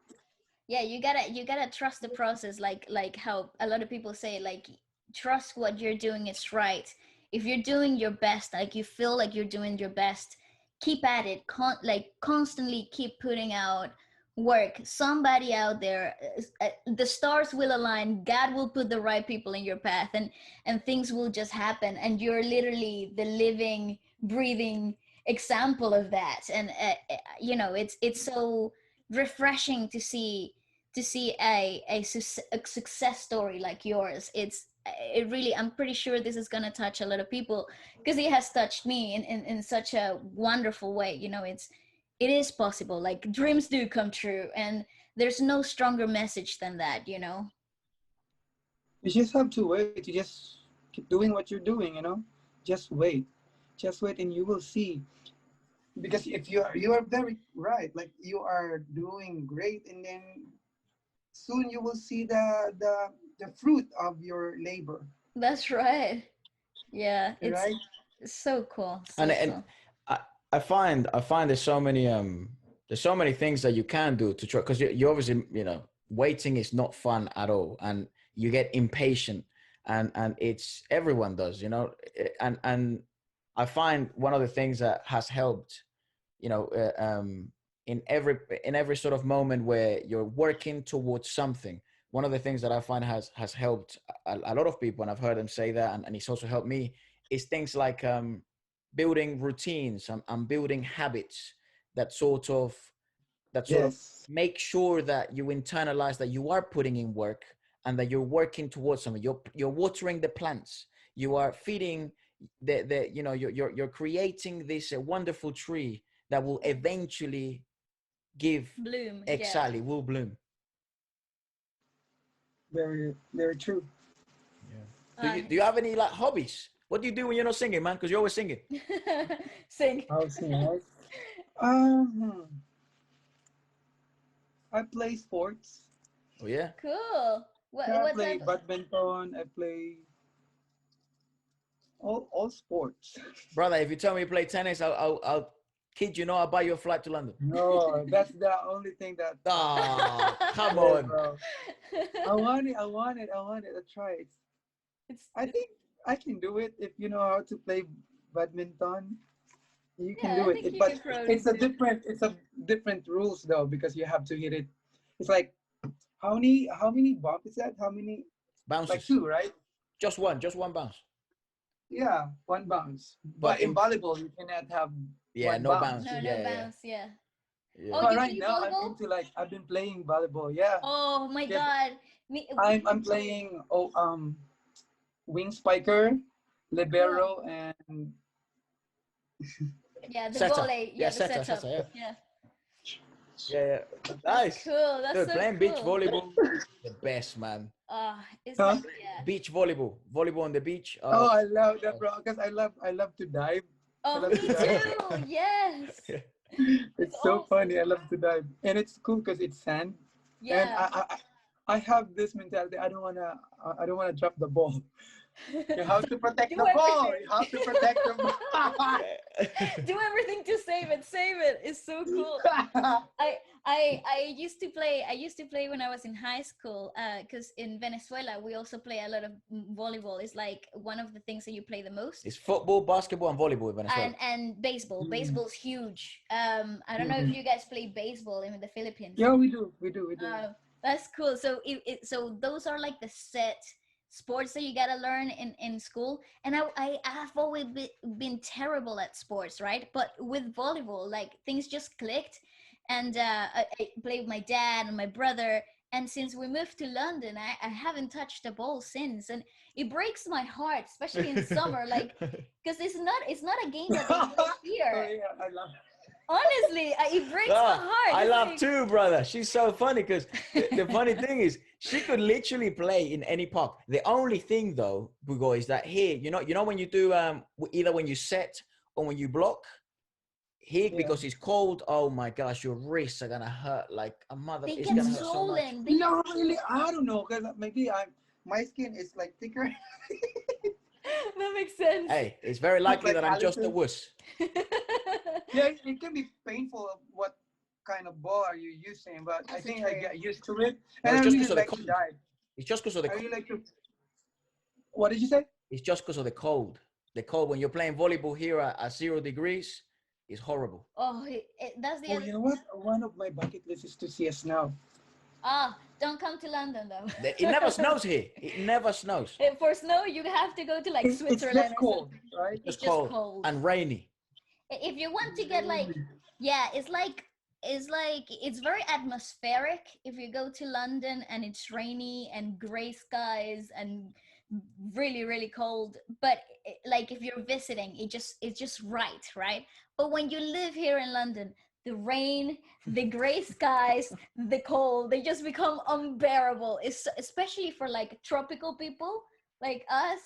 yeah, you gotta trust the process, like how a lot of people say, like, trust what you're doing is right. If you're doing your best, like you feel like you're doing your best, keep at it. Like constantly keep putting out work. Somebody out there, the stars will align, God will put the right people in your path, and things will just happen, and you're literally the living, breathing example of that. And it's so refreshing to see a success story like yours. It really, I'm pretty sure this is going to touch a lot of people, because it has touched me in such a wonderful way. It is possible, like dreams do come true, and there's no stronger message than that. You just have to wait. You just keep doing what you're doing. Just wait. Just wait and you will see. Because if you are very right, like you are doing great, and then soon you will see the fruit of your labor. That's right. Yeah, it's Right? so cool, and so and cool. I I find there's so many things that you can do to try, because you obviously, waiting is not fun at all, and you get impatient, and it's everyone does, and I find one of the things that has helped, you know uh, um in every sort of moment where you're working towards something. One of the things that I find has helped a lot of people, and I've heard them say that, and it's also helped me, is things like building routines and building habits that sort of Yes. make sure that you internalize that you are putting in work, and that you're working towards something. You're watering the plants. you are feeding the you know you're creating this wonderful tree that will eventually give Bloom, yeah. exactly will bloom. Very, very true. Yeah. uh, Do you have any like hobbies? What do you do when you're not singing, man? Because you're always singing. Sing. I'll see, right? Um, I play sports. Oh yeah, Cool. Yeah, I What play type? badminton. I play all sports. brother. If you tell me you play tennis, I'll kid you not. I'll buy you a flight to London. No, that's the only thing that Oh, I come play, on. bro. I want it. I want it. I want it. I try it. I It's think I can do it if you know how to play badminton. You can yeah. do I it. think you But can probably do. it's a different rules though because you have to hit it. It's like how many bump is that? How many? Like Bounces. two, right? Just one bounce. Yeah, one bounce. But But in volleyball, you cannot have yeah, one no bounce. bounce. No, You no know? Yeah, bounce. Yeah. Oh, yeah. But you right play now, I'm volleyball? into like I've been playing volleyball. Yeah, Oh my yes. God. Me. I'm playing wing spiker, Cool. libero, and Yeah, the Setter. volley. Yeah, Yeah, the setter, setup. setter. Yeah, Yeah. yeah, yeah. That's Nice. cool. That's Dude, so playing beach cool. volleyball, the best, man. It's huh? like yeah. Beach volleyball, volleyball on the beach. Oh, Oh, I love that, bro. Because I love to dive. I Oh, love to me dive. too. Yes. It's It's so awesome. funny. I love to dive, and it's cool because it's sand. And Yeah. I have this mentality. I don't wanna drop the ball. You have to protect Do the ball. everything. You have to protect the ball. Do everything to save it. Save it. It's so cool. I used to play. I used to play when I was in high school. Because in Venezuela we also play a lot of volleyball. It's like one of the things that you play the most. it's football, basketball, and volleyball in Venezuela. And baseball. Mm, Baseball's huge. I don't know if mhm. you guys play baseball in the Philippines. Yeah, we do. We do. We do. That's cool. So so those are like the set sports that you gotta learn in school. And I have always been terrible at sports, right? But with volleyball, like things just clicked, and I played with my dad and my brother. And since we moved to London, I haven't touched the ball since, and it breaks my heart, especially in summer, like because it's not a game that they play Oh here. yeah, I love. Honestly, it breaks my Ah, heart. I It's laugh like too, brother. She's so funny because the funny thing is she could literally play in any park. The only thing though, Bugoy, is that here, you know when you do either when you set or when you block, here Yeah. because it's cold, oh my gosh, your wrists are gonna hurt like a mother. they It's get gonna hurt so much. swollen. They get No, really, I don't know because maybe I my skin is like thicker. that makes sense. Hey, it's very It's likely like that I'm just a Allison. wuss. Yeah, it can be painful of what kind of ball are you using, but I Also think I true. get used to it. No, And it's I just really because of the like to cold. dive. It's just because of the I cold. really like to. What did you say? It's just because of the cold. The cold when you're playing volleyball here at 0 degrees is horrible. Oh, that's the Oh, other. you know what? One of my bucket lists is to see a snow. Don't come to London though. It never snows here. It never snows. For snow, you have to go to like It's Switzerland just or cold, something. right? It's Just just cold cold. and rainy. If you want to get like, Really? yeah, it's very atmospheric if you go to London and it's rainy and gray skies and really really cold. But like if you're visiting, it's just right. But when you live here in London, the rain, the gray skies, the cold, they just become unbearable. It's especially for like tropical people like us.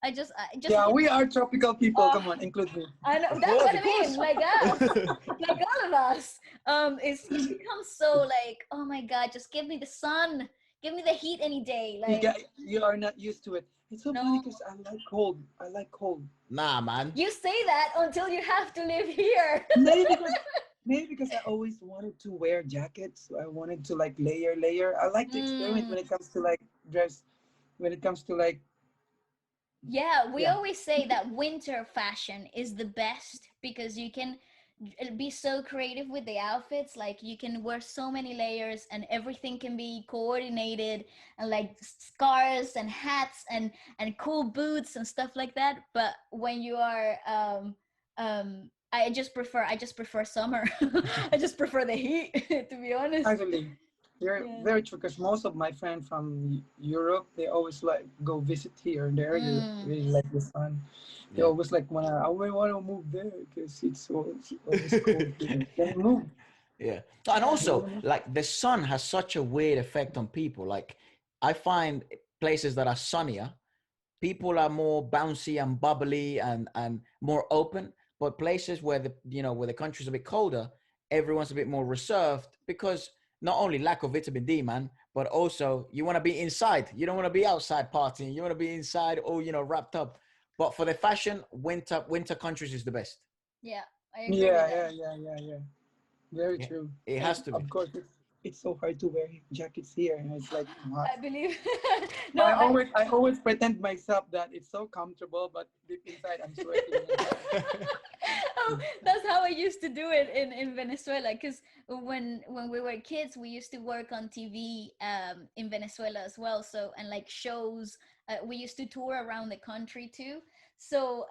I just Yeah, get we are tropical people. uh, Come on, include me. I know Of that's course, what of I mean. course. Like us, like all of us. It becomes so like, oh my god, just give me the sun, give me the heat any day. Like You are not used to it. It's so funny no, because I like cold. I like cold. Nah, man. you say that until you have to live here. Maybe because maybe because I always wanted to wear jackets. So I wanted to like layer. I like to experiment Mm, when it comes to like dress. When it comes to like yeah, we yeah. always say that winter fashion is the best because you can be so creative with the outfits. Like you can wear so many layers and everything can be coordinated, and like scarves and hats and cool boots and stuff like that. But when you are I just prefer summer. I just prefer the heat to be honest. Actually, You're Yeah. very true because most of my friends from Europe, they always like go visit here and there. They Mm. really like the sun. They Yeah. always like wanna. I want to move there because it's always cold here. Then move. Yeah. And Yeah. You also, wanna move? like the sun has such a weird effect on people. Like I find places that are sunnier, people are more bouncy and bubbly and more open. But places where where the country's a bit colder, everyone's a bit more reserved because not only lack of vitamin D, man, but also you want to be inside. You don't want to be outside partying. You want to be inside, all wrapped up. But for the fashion, winter countries is the best. Yeah. I agree with Yeah, that. yeah, yeah, yeah, yeah. Very Yeah, true. it And has to be. of course, it's so hard to wear jackets here, and it's like hot. I believe. No, I. I always pretend myself that it's so comfortable, but deep inside I'm sweating. Oh, that's how I used to do it in Venezuela. Because when we were kids, we used to work on TV in Venezuela as well. So and like shows, we used to tour around the country too. So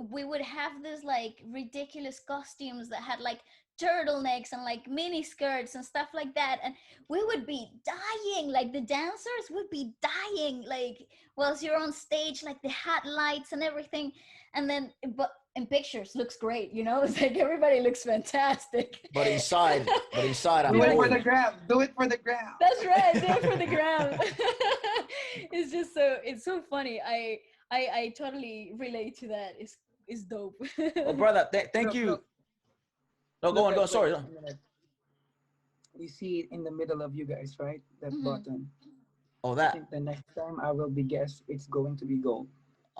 we would have this like ridiculous costumes that had like turtlenecks and like mini skirts and stuff like that, and we would be dying. Like the dancers would be dying. Like whilst you're on stage, like the hat lights and everything, and then but in pictures looks great, you know. It's like everybody looks fantastic. but inside, I'm Do You're it like, for the boiling. gram. Do it for the gram. that's right, do it for the ground. It's just so, it's so funny. I totally relate to that. It's dope. Well, brother, thank Look, you. look, No, go look, on, go guys. on. Wait Sorry. a minute. We see it in the middle of you guys, right? That Mhm. button. Oh, I that. think the next time I will be guest, it's going to be gold.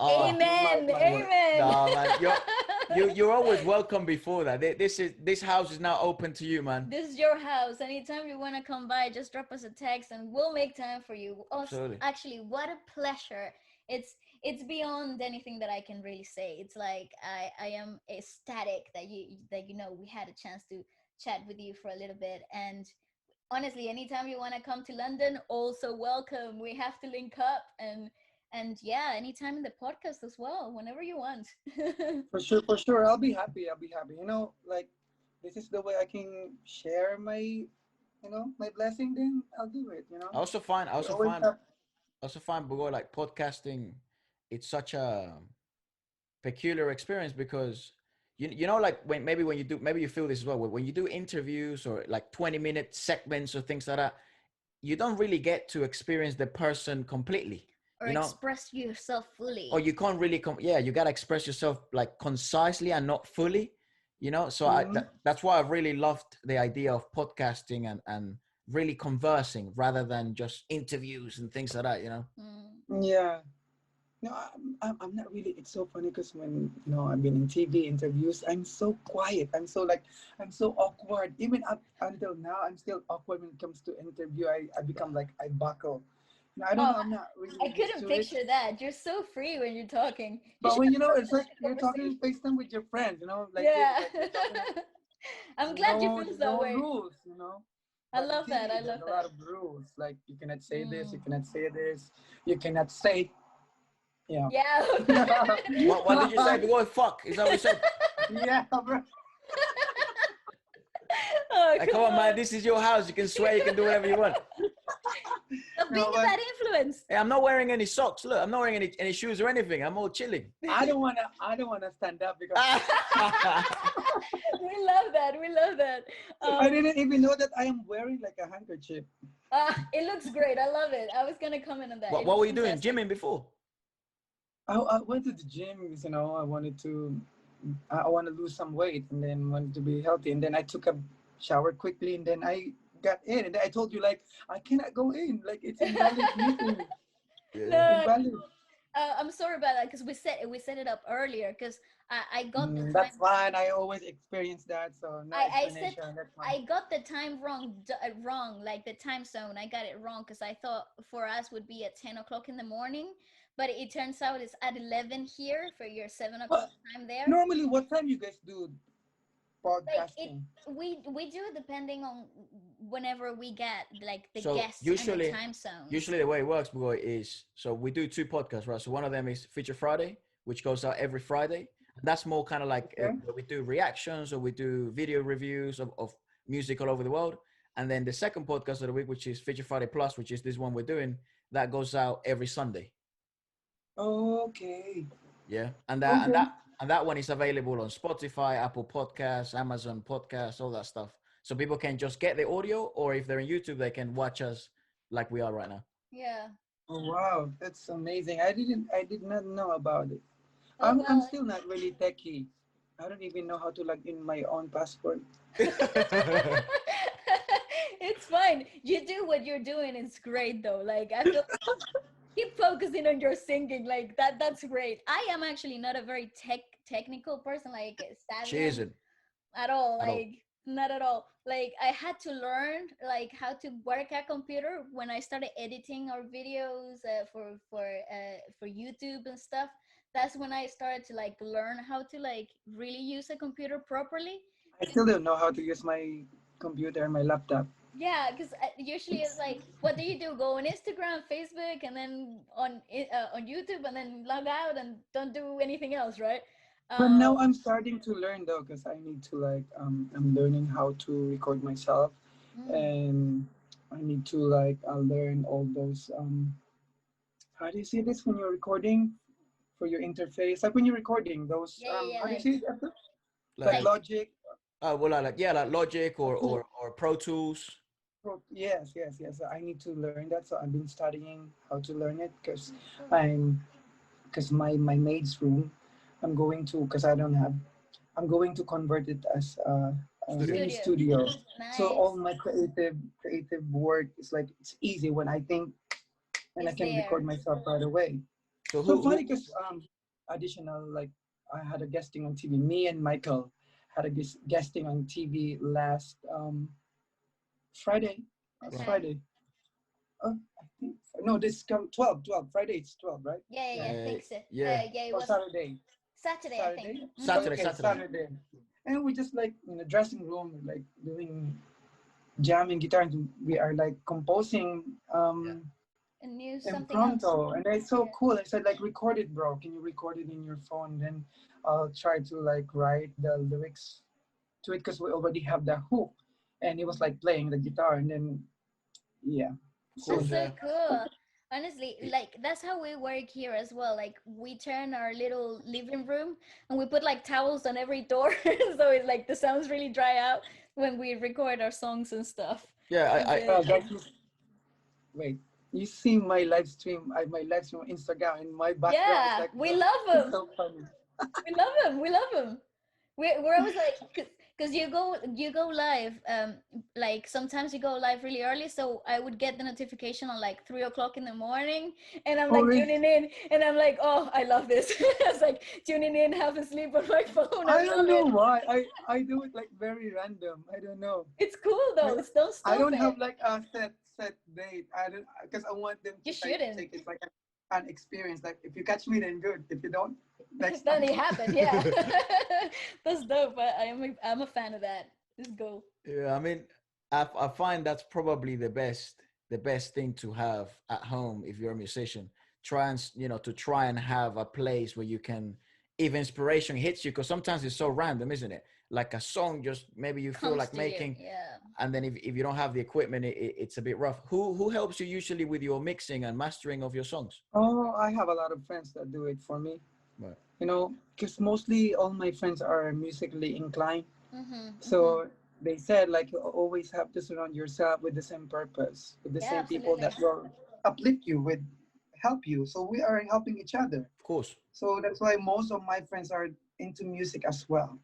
Oh, Mark Amen, my word. amen. no, man. You're always welcome before that. This house is now open to you, man. This is your house. Anytime you want to come by, just drop us a text and we'll make time for you. Oh, Absolutely. actually, what a pleasure. It's beyond anything that I can really say. It's like I am ecstatic that you we had a chance to chat with you for a little bit. And honestly, anytime you want to come to London, also welcome. We have to link up, and yeah, anytime in the podcast as well, whenever you want. For sure, for sure. I'll be happy. I'll be happy. Like this is the way I can share my blessing. Then I'll do it. I also find, I We also always find, have. also find, Bugoy, like podcasting. It's such a peculiar experience because like when you do, maybe you feel this as well. When you do interviews or like 20-minute segments or things like that, you don't really get to experience the person completely. Or You know, express yourself or fully. you can't really yeah, you got to express yourself like concisely and not fully, so Mhm. that's why I've really loved the idea of podcasting and really conversing rather than just interviews and things like that. Mm. Yeah. No, I'm not really. It's so funny because when I've been in TV interviews, I'm so quiet. I'm so awkward. Even up until now, I'm still awkward when it comes to interview. I become like I buckle. I don't Oh, know. I'm not really I used couldn't to it. picture that. You're so free when you're talking. You But should when have brought it's that like in the you're talking conversation. FaceTime with your friends, like this, Yeah. like you're talking like I'm glad you feel that no way. rules. I But in love that. I TV, there's love a lot that. of rules. Like you cannot say this, you Mm. cannot say this, you cannot say, yeah. Yeah. What did you say? Bugoy, fuck, is that what you said? Yeah, bro. Oh, Like, come come on, man, on. this is your house, you can swear, you can do whatever you want. Stop being a But bad influence. Hey, I'm not wearing any socks. Look, I'm not wearing any shoes or anything. I'm all chilling. I don't wanna stand up because We love that. We love that. I Um, didn't even know that I am wearing like a handkerchief. it looks great. I love it. I was gonna comment on that. It what looks were you doing? fantastic. Gymming before? I went to the gym because I want to lose some weight and then wanted to be healthy, and then I took a shower quickly and then I got in and then I told you like I cannot go in, like it's invalid meeting. Yeah. No, Invalid. I'm sorry about that because we set it up earlier because I got the That's time. fine. I always experience that, so no I said explanation. That's fine. I got the time wrong, like the time zone. I got it wrong because I thought for us would be at 10 o'clock in the morning, but it turns out it's at 11 here for your 7 o'clock Well, time there. normally, what time you guys do Like it, podcasting? we do it depending on whenever we get like the So guests and the usually, time zones. usually the way it works, boy, is so we do two podcasts, right? So one of them is Feature Friday, which goes out every Friday. And that's more kind of like Okay. where we do reactions or we do video reviews of music all over the world. And then the second podcast of the week, which is Feature Friday Plus, which is this one we're doing, that goes out every Sunday. Okay. Yeah, Okay. and that one is available on Spotify, Apple Podcasts, Amazon Podcasts, all that stuff. So people can just get the audio, or if they're on YouTube, they can watch us like we are right now. Yeah. Oh, wow, that's amazing. I did not know about it. Oh I'm well. still not really techie. I don't even know how to log in my own passport. It's fine. You do what you're doing. It's great though. Like I feel keep focusing on your singing. Like that's great. I am actually not a very technical person, like She savvy and isn't at all. at all. Like not at all. Like I had to learn like how to work a computer when I started editing our videos for YouTube and stuff. That's when I started to like learn how to like really use a computer properly. I still don't know how to use my computer and my laptop. Yeah, because usually it's like, what do you do? Go on Instagram, Facebook, and then on YouTube, and then log out and don't do anything else, right? But now Um, I'm starting to learn though, because I need to like I'm learning how to record myself, mm, and I need to like learn all those how do you say this when you're recording for your interface? Like when you're recording those yeah, yeah, yeah. how do you say it? Like Like Like, Logic. well, like yeah, like Logic Pro- or Pro Tools. Yes, yes, yes. I need to learn that, so I've been studying how to learn it because oh, I'm because my maid's room, I'm going to because I don't have I'm going to convert it as a Studio. mini studio, studio. So all nice. my creative work is like it's easy when I think and I Is can record there? myself right away. So So who funny because additional like I had a guesting on TV. Me and Michael had a guesting on TV last Friday. It's right? Okay. Friday. I think no, this come 12. Friday it's 12, right? Yeah, yeah, Yeah. yeah. I think so. Yeah, Yeah, it Or was Saturday. Saturday, I think. Saturday. Hmm. Saturday, Okay, Saturday. Saturday. And we just like in the dressing room, like doing jamming guitar. And we are like composing Yeah, And knew something else. impromptu, and it's so Yeah. cool. I said like, record it, bro. Can you record it in your phone? Then I'll try to like write the lyrics to it because we already have the hook, and he was like playing the guitar, and then yeah. of So course. That's so Yeah. cool. Honestly, It- like that's how we work here as well. Like we turn our little living room and we put like towels on every door so it's like the sounds really dry out when we record our songs and stuff. yeah, And I guys, wait. You see my live stream? My live stream on Instagram, and my background is yeah, like we the. love It's them. so funny. We love them. We love them. We're always like, because you go live, like sometimes you go live really early, so I would get the notification on like 3 o'clock in the morning, and I'm Oh, like really? tuning in, and I'm like, oh, I love this. It's like tuning in, half asleep on my phone. I I don't love know it. why. I do it like very random. I don't know. It's cool though. Like, Don't I stop don't it. have like a set date. I don't because I want them You to shouldn't. take it like an experience. Like if you catch me, then good. If you don't, next Then time. it happened. Yeah, that's dope. I'm a fan of that. Let's go. yeah. I mean, I find that's probably the best thing to have at home if you're a musician. Try and to try and have a place where you can, if inspiration hits you, because sometimes it's so random, isn't it? Like a song, just maybe you feel Comes like to you. making, Yeah. and then if you don't have the equipment, it's a bit rough. Who helps you usually with your mixing and mastering of your songs? Oh, I have a lot of friends that do it for me. Right. Because mostly all my friends are musically inclined. Mhm. Mhm. So they said like you always have to surround yourself with the same purpose, with the Yeah, same people that absolutely. will uplift you, with help you. So we are helping each other. Of course. So that's why most of my friends are into music as well.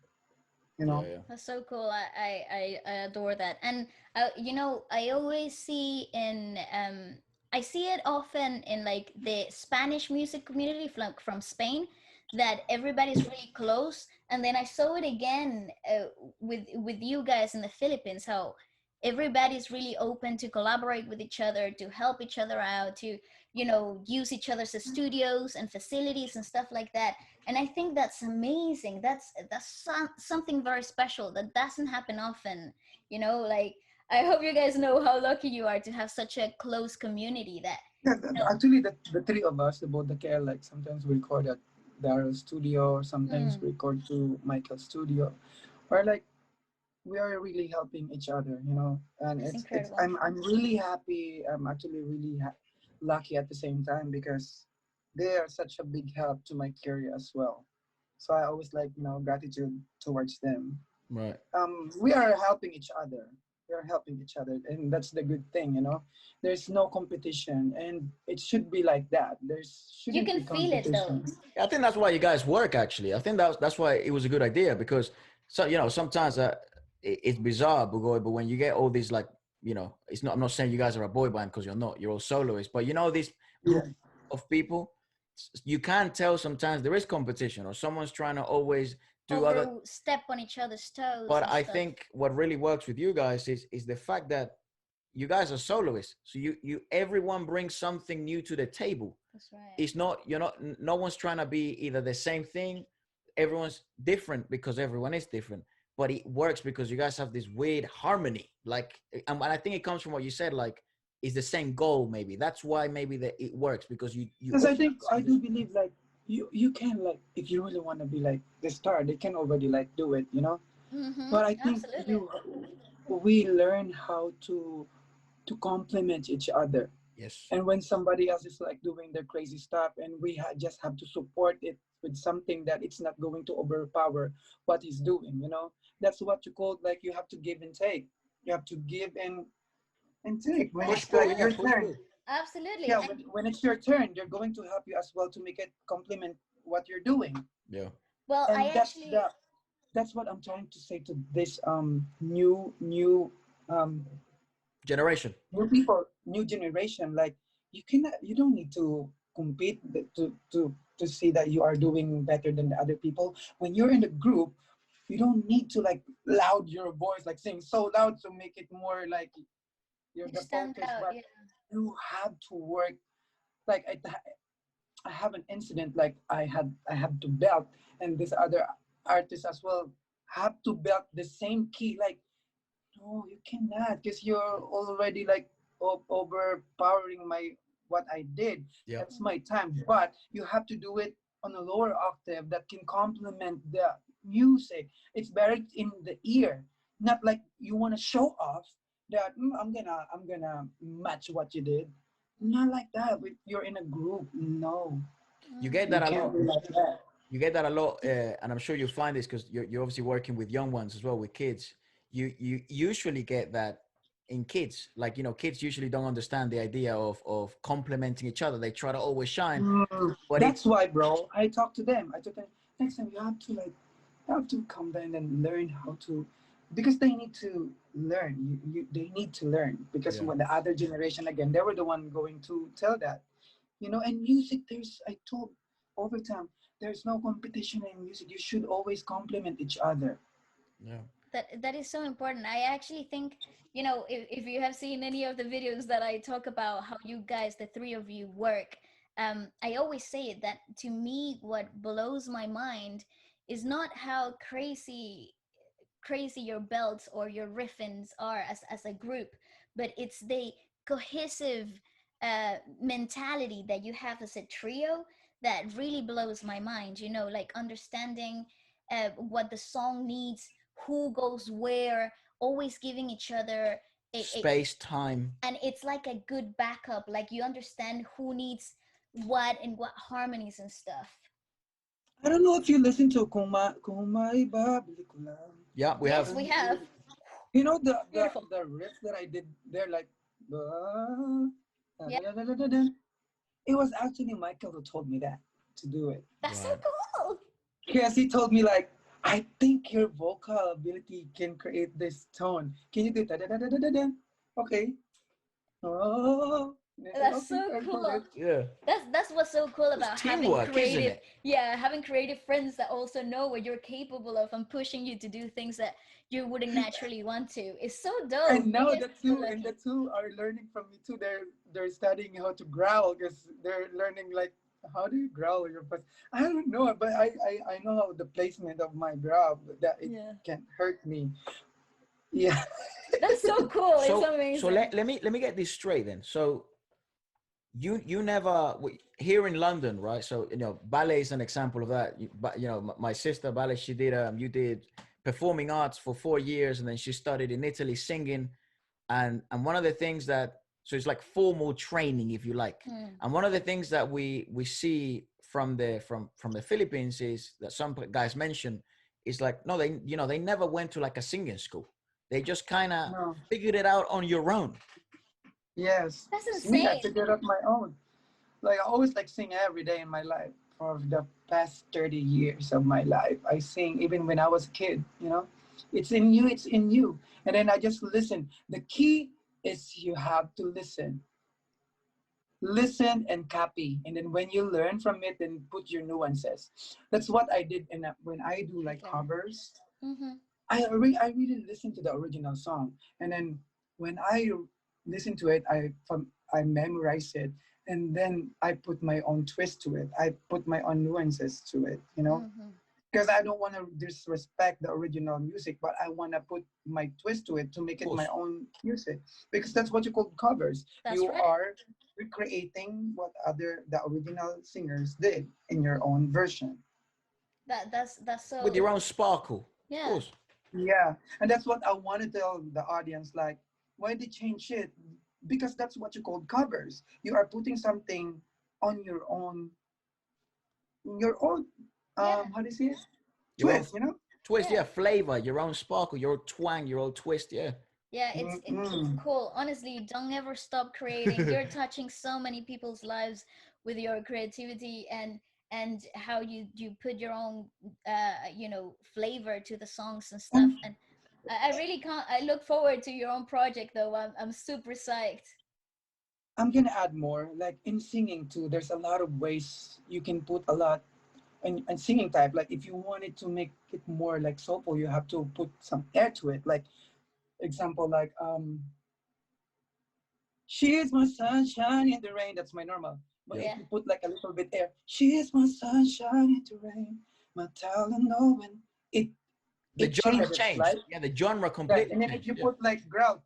You Yeah, know. yeah. That's so cool. I adore that. And I always see in I see it often in like the Spanish music community from Spain, that everybody's really close. And then I saw it again with you guys in the Philippines, how everybody's really open to collaborate with each other, to help each other out, to use each other's studios and facilities and stuff like that. And I think that's amazing. That's something very special that doesn't happen often. Like, I hope you guys know how lucky you are to have such a close community that Yeah, you know actually, the three of us, both the KL, like sometimes we record at Daryl's studio, or sometimes mm, we record to Michael's studio, or like we are really helping each other, you know, and That's it's incredible. I'm really happy. I'm actually really lucky at the same time because they are such a big help to my career as well. So I always like, you know, gratitude towards them. Right. We are helping each other. We are helping each other, and that's the good thing, you know. There's no competition, and it should be like that. There You shouldn't can be feel it though. competition. I think that's why you guys work. Actually, I think that's why it was a good idea because so sometimes it's bizarre, Bugoy, but when you get all these like it's not. I'm not saying you guys are a boy band because you're not. You're all soloists, but this Yeah. group of people, you can tell sometimes there is competition or someone's trying to always do other. Overstep on each other's toes But and I stuff. think what really works with you guys is the fact that you guys are soloists, so you everyone brings something new to the table. That's right. It's not you're not no one's trying to be either the same thing. Everyone's different because everyone is different, but it works because you guys have this weird harmony, like, and I think it comes from what you said, like, it's the same goal. Maybe that's why maybe that it works because you Because all I have think the I same do vision. believe like you can like if you really want to be like the star, they can already like do it, you know. Mm-hmm. But I think Absolutely. you we learn how to complement each other. Yes. And when somebody else is like doing their crazy stuff, and we just have to support it with something that it's not going to overpower what he's doing, you know. That's what you call like you have to give and take. You have to give and take when Push it's pull, like yeah, your push turn. pull. Absolutely. Yeah, And when it's your turn, they're going to help you as well to make it complement what you're doing. Yeah. well, I And actually that's what I'm trying to say to this um Generation. new people, new generation. Like you don't need to compete to see that you are doing better than the other people. When you're in the group, you don't need to like loud your voice, like sing so loud to make it more like you're you the stand focus, out. but Yeah. you have to work. Like I have an incident like I had to belt, and this other artist as well have to belt the same key. Like no, you cannot because you're already like overpowering my what I did. Yeah. That's my time, but you have to do it on a lower octave that can complement the music. It's better in the ear, not like you want to show off that I'm gonna match what you did. Not like that. You're in a group. No, You get you that a Mm-hmm. can't lot. be like that. You get that a lot, and I'm sure you find this because you're obviously working with young ones as well, with kids. You usually get that in kids. Like kids usually don't understand the idea of complementing each other. They try to always shine, but That's why, bro. I talk to them. I told them next time you have to like you have to come down and learn how to because they need to learn. They need to learn because yeah, when the other generation again, they were the one going to tell that. You know, and music, there's I told over time, there's no competition in music. You should always complement each other. yeah, That is so important. I actually think, if you have seen any of the videos that I talk about how you guys, the three of you, work, I always say it that to me, what blows my mind is not how crazy your belts or your riffins are as a group, but it's the cohesive mentality that you have as a trio that really blows my mind. Like understanding what the song needs, who goes where, always giving each other a space, time. and it's like a good backup. Like you understand who needs what and what harmonies and stuff. I don't know if you listen to Kuma Ibabalik Ko Lang. Yeah, we Yes, have. we have. You know Beautiful. the riff that I did there, like "Ah, da, Yeah, da, da, da, da, da." It was actually Michael who told me that to do it. that's so Right. cool. Because he told me like, I think your vocal ability can create this tone. Can you do da da da da da da? Da? Okay. Oh, and I said That's okay, so I'll do cool. it. Yeah, That's what's so cool it's about having teamwork, isn't creative, it? yeah, having creative friends that also know what you're capable of and pushing you to do things that you wouldn't naturally want to. It's so dope. And You now guys the are so two and the lucky. two are learning from me too. They're studying how to growl because they're learning like how do you growl your voice. I don't know, but I know how the placement of my growl that it Yeah. can hurt me. Yeah. That's so cool. It's So amazing. let me get this straight then. So you never here in London, right? So ballet is an example of that. But my sister ballet, she did. You did performing arts for 4 years, and then she studied in Italy singing. And one of the things that, so it's like formal training, if you like. Mm. And one of the things that we see from the Philippines is that some guys mention is like, no, they never went to like a singing school. They just kind of No. figured it out on your own. Yes. That's It's me, I insane. figured out my own. Like I always like sing every day in my life. For the past 30 years of my life, I sing even when I was a kid, you know. It's in you, it's in you. And then I just listen. The key is you have to listen. Listen and copy. And then when you learn from it, then put your nuances. That's what I did when I do like Okay. covers. Mm-hmm. I really listen to the original song, and then when I listen to it, I memorize it, and then I put my own twist to it. I put my own nuances to it, you know, Mm-hmm. because I don't want to disrespect the original music, but I want to put my twist to it to make Of it my course. own music, because that's what you call covers. That's You right. are recreating what the original singers did in your own version. That's With so. your own sparkle. Of Yeah. course. Yeah, and that's what I want to tell the audience. Like, why they change it? Because that's what you call covers. You are putting something on your own, Yeah. how do you say it? Your own Twist, you know? twist, Yeah. yeah, flavor, your own sparkle, your own twang, your own twist, yeah. Yeah, it's Mm-mm. cool. Honestly, don't ever stop creating. You're touching so many people's lives with your creativity and how you put your own flavor to the songs and stuff. And And I really can't. I look forward to your own project though. I'm super psyched. I'm gonna add more. Like in singing too, there's a lot of ways you can put a lot and singing type. Like if you wanted to make it more like soulful, you have to put some air to it. Like example, like she is my sunshine in the rain. That's my normal. But Yep. if Yeah. you put like a little bit air, she is my sunshine in the rain, my talent knowing it The it genre changes, changed. right? Yeah, the genre Right. completely And then if changed. you Yeah. put like growl,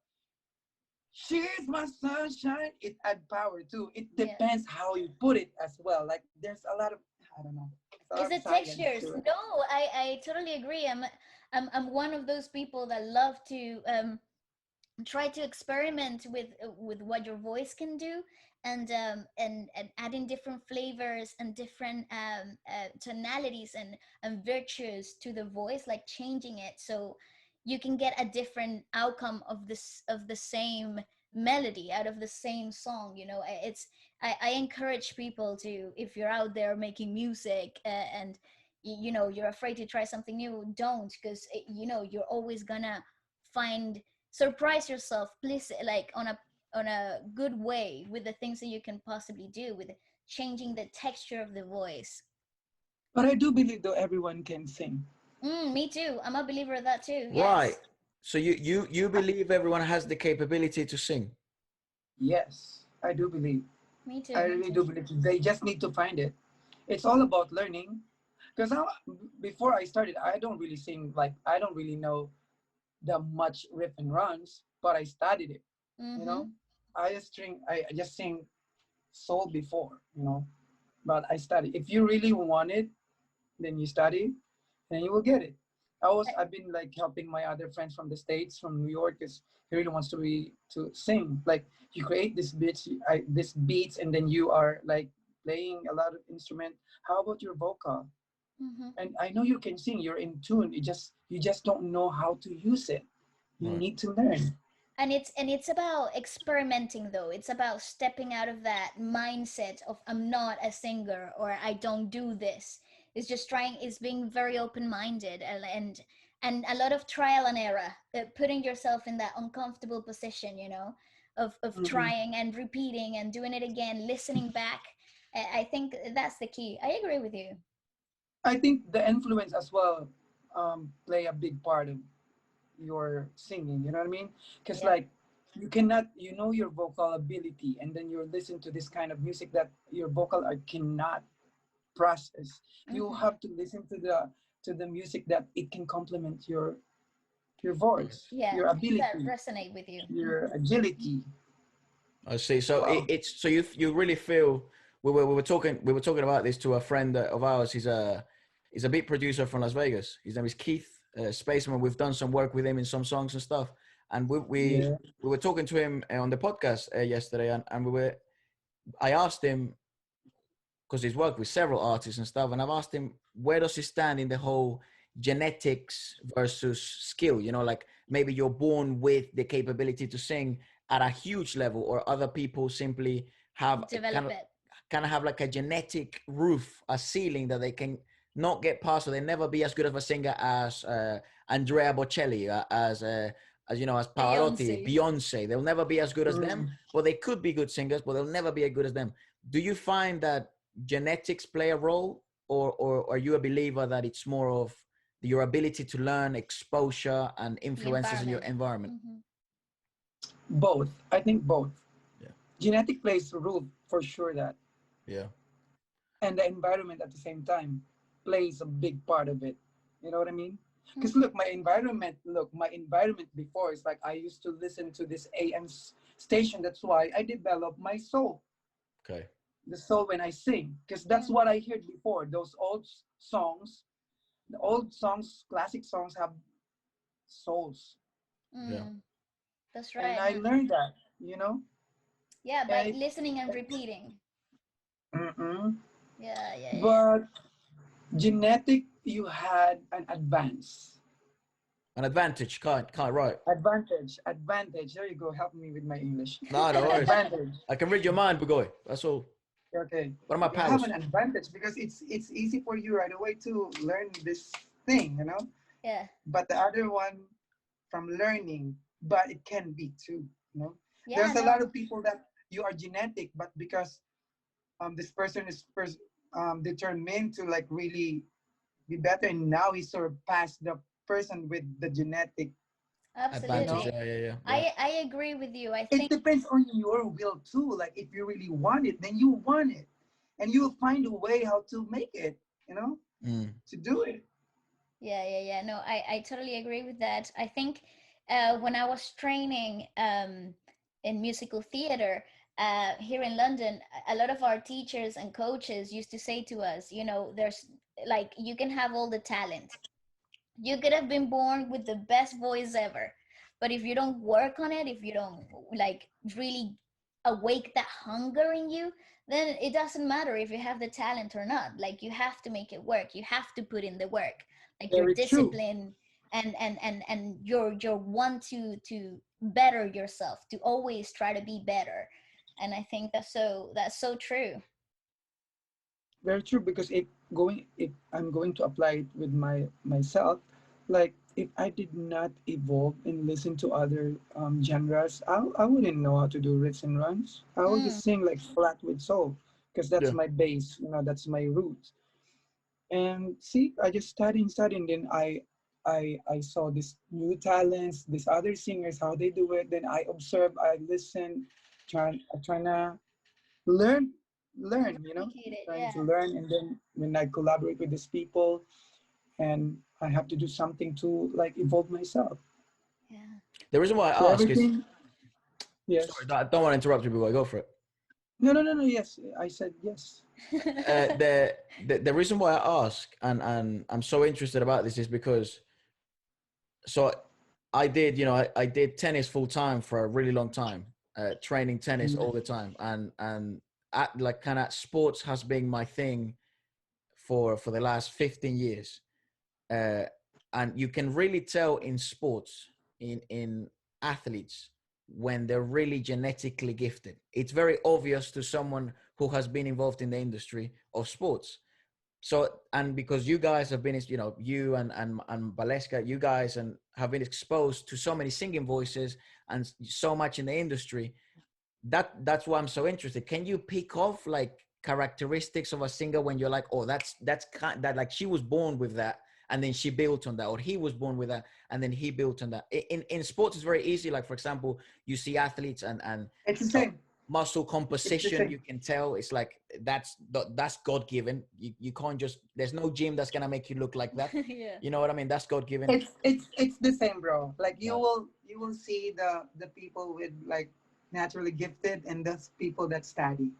she is my sunshine, it add power too. It Yeah. depends how you put it as well. Like there's a lot of I don't know, there's a lot Is of it science textures? to it. No, I totally agree. I'm one of those people that love to try to experiment with what your voice can do and adding different flavors and different tonalities and virtues to the voice, like changing it so you can get a different outcome of the same melody out of the same song. I encourage people to, if you're out there making music and you're afraid to try something new, don't, because you're always gonna find surprise yourself, please, like on a good way with the things that you can possibly do with changing the texture of the voice. But I do believe though everyone can sing. Me too. I'm a believer of that too. Right. Yes. So you believe everyone has the capability to sing? Yes, I do believe. Me too. I Me really too. do believe they just need to find it. It's all about learning. Because before I started, I don't really sing, like I don't really know the much riff and runs, but I studied it. You Mm-hmm. know, I just sing soul before, but I study. If you really want it, then you study, and you will get it. I've been like helping my other friends from the States, from New York, because he really wants to sing. Like you create this beats, and then you are like playing a lot of instrument. How about your vocal? Mm-hmm. And I know you can sing. You're in tune. You just don't know how to use it. You Right. need to learn. And it's about experimenting though. It's about stepping out of that mindset of I'm not a singer or I don't do this. It's just trying, it's being very open-minded and a lot of trial and error, putting yourself in that uncomfortable position, of Mhm. trying and repeating and doing it again, listening back. I think that's the key. I agree with you. I think the influence as well play a big part of your singing. You know what I mean? Because Yep. like you cannot, your vocal ability, and then you're listening to this kind of music that your vocal art cannot process. You Mm-hmm. have to listen to the music that it can complement your Right. voice, Yeah, your things that ability, resonate with you. your agility. I see. So Wow. it's so you really feel we were talking about this to a friend of ours. He's a beat producer from Las Vegas. His name is Keith. Spaceman. We've done some work with him in some songs and stuff, and Yeah. we were talking to him on the podcast yesterday, and I asked him because he's worked with several artists and stuff, and I've asked him where does he stand in the whole genetics versus skill. You know, like maybe you're born with the capability to sing at a huge level, or other people simply have a Develop it. kind of have like a genetic roof, a ceiling that they can not get past, so they never be as good of a singer as Andrea Bocelli, as you know, as Pavarotti, Beyonce. Beyonce. They'll never be as good as them, Mm. but they could be good singers, but they'll never be as good as them. Do you find that genetics play a role, or are you a believer that it's more of your ability to learn, exposure, and The influences in your environment. environment? Both. I think both. Yeah, Genetic plays a role for sure that, yeah, and the environment at the same time plays a big part of it. You know what I mean? Because Mm-hmm. look, my environment before is like I used to listen to this station. That's why I developed my soul, okay, the soul when I sing, because that's Mm. what I heard before. Those songs, the old songs, classic songs have souls, yeah, Mm. That's and right. I No. learned that. You know, Yeah, and by listening and repeating. mm-mm. Yeah, yeah, yeah. But genetic, you had an an advantage, can't right. advantage. There you go. Help me with my English. No, no An worries. advantage. I can read your mind, Bugoy. That's all. Okay, What are my you have powers? an advantage because it's easy for you right away to learn this thing, you know. Yeah. But the other one from learning, but it can be too, you know. Yeah, There's a no. lot of people that you are genetic, but because this person is determined to like really be better, and now he surpassed the person with the genetic, you Advantage. know. Absolutely. Yeah. I agree with you. I It think depends on your will too. Like if you really want it, then you want it, and you'll find a way how to make it, you know, Mm. to do it. yeah, yeah, yeah. No, I totally agree with that. I think when I was training in musical theater here in London, a lot of our teachers and coaches used to say to us, you know, there's like you can have all the talent. You could have been born with the best voice ever, but if you don't work on it, if you don't like really awake that hunger in you, then it doesn't matter if you have the talent or not. Like you have to make it work, you have to put in the work, like your Very true. discipline and your want to better yourself, to always try to be better. And I think that's so true. Very true, because if I'm going to apply it with myself, like if I did not evolve and listen to other genres, I wouldn't know how to do riffs and runs. I will Mm, just sing like flat with soul, because that's Yeah. my base, you know, that's my roots. And see, I just studied and studied, and then I saw this new talents, these other singers, how they do it. Then I observe, I listen, trying to learn you know, replicate it, trying yeah. to learn. And then when I collaborate with these people, and I have to do something to like evolve myself. Yeah. The reason why So I ask is everything, sorry, yes. I don't want to interrupt you, Bugoy. Go for it. No, yes, I said yes. The reason why I ask, and I'm so interested about this, is because so I did, you know, I did tennis full time for a really long time, training tennis all the time, and at, like kind of sports has been my thing for the last 15 years. uh, and you can really tell in sports, in athletes, when they're really genetically gifted. It's very obvious to someone who has been involved in the industry of sports. So, and because you guys have been, you know, you and Valeska, you guys and have been exposed to so many singing voices and so much in the industry, that's why I'm so interested. Can you pick off like characteristics of a singer when you're like, oh, that's kind that, like she was born with that and then she built on that, or he was born with that and then he built on that. In sports it's very easy. Like for example, you see athletes and It's the you know, same. muscle It's the composition, same. you can tell it's like that's God given. You can't just, there's no gym that's gonna make you look like that. Yeah. You know what I mean? That's God given. It's the same, bro. Like Right. you will see the people with like naturally gifted, and those people that study.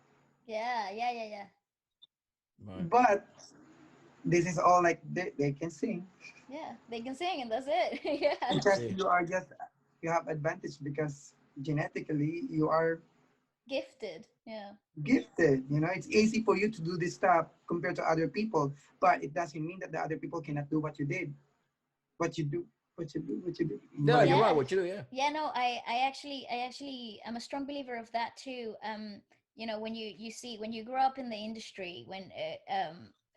Yeah, yeah, yeah, yeah. Right. But this is all like they can sing. Yeah, they can sing and that's it. Yeah. It's That's just it. you are just you have advantage because genetically you are Gifted. Yeah. gifted. You know, it's easy for you to do this stuff compared to other people, but it doesn't mean that the other people cannot do what you did, what you do, what you do. Yeah, But you're right. Yeah. What you do, yeah. Yeah, no, I actually I'm a strong believer of that too. You know, when you see when you grow up in the industry, when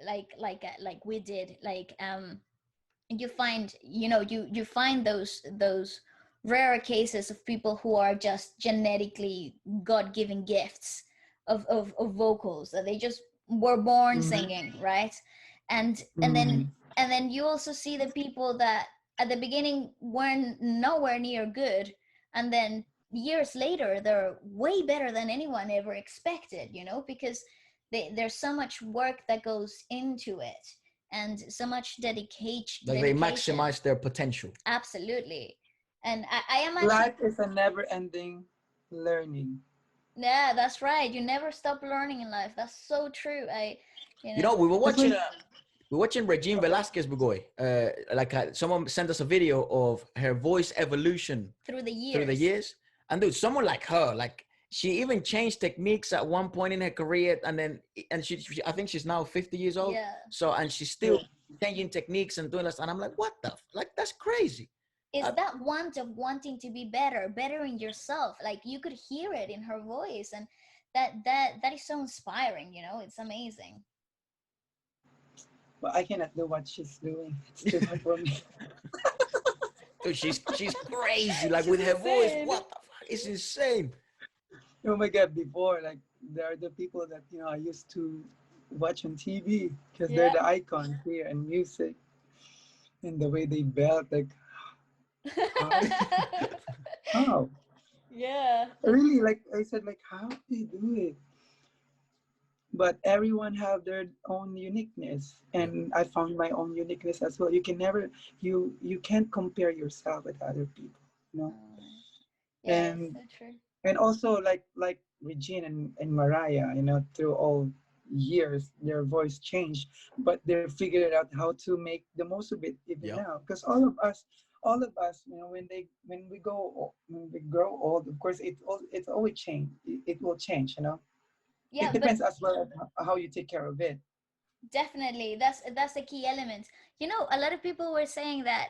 like we did, like you find, you know, you find those rare cases of people who are just genetically god-given gifts of vocals, that they just were born mm-hmm, singing, right? And then mm-hmm, you also see the people that at the beginning weren't nowhere near good, and then years later they're way better than anyone ever expected, you know, because there's so much work that goes into it, and so much Like they dedication. maximize their potential. Absolutely. And I am actually, life is a never-ending learning. yeah, that's right, you never stop learning in life. That's so true. I you You know know, That's why. we were watching Regine Velasquez Bugoy. Someone sent us a video of her voice evolution through the through the years. years. And dude, someone like her, like she even changed techniques at one point in her career, and I think she's now 50 years old. Yeah. So and she's Yeah. still changing techniques and doing this. And I'm like, what the like that's crazy. Is Uh, that want of wanting to be better, bettering yourself, like you could hear it in her voice, and that is so inspiring, you know, it's amazing. But I cannot do what she's doing. It's too hard for me. dude, she's crazy. Like She's with her voice, insane. what the fuck? It's insane. Oh my god! Before, like, there are the people that I used to watch on TV because they're Yeah. the icons here in music and the way they belt. Like, how? How? Yeah. Really? Like I said, like, how do they do it? But everyone have their own uniqueness, Yeah. and I found my own uniqueness as well. You can never, you can't compare yourself with other people, you know. Oh, yeah, it's And so true. and also like Regine and Mariah, through all years their voice changed, but they figured out how to make the most of it even Yep. now. Because all of us, when we grow old, of course it's always change. It will change, It Yeah, but depends as well on how you take care of it. definitely that's the key element. You know, a lot of people were saying that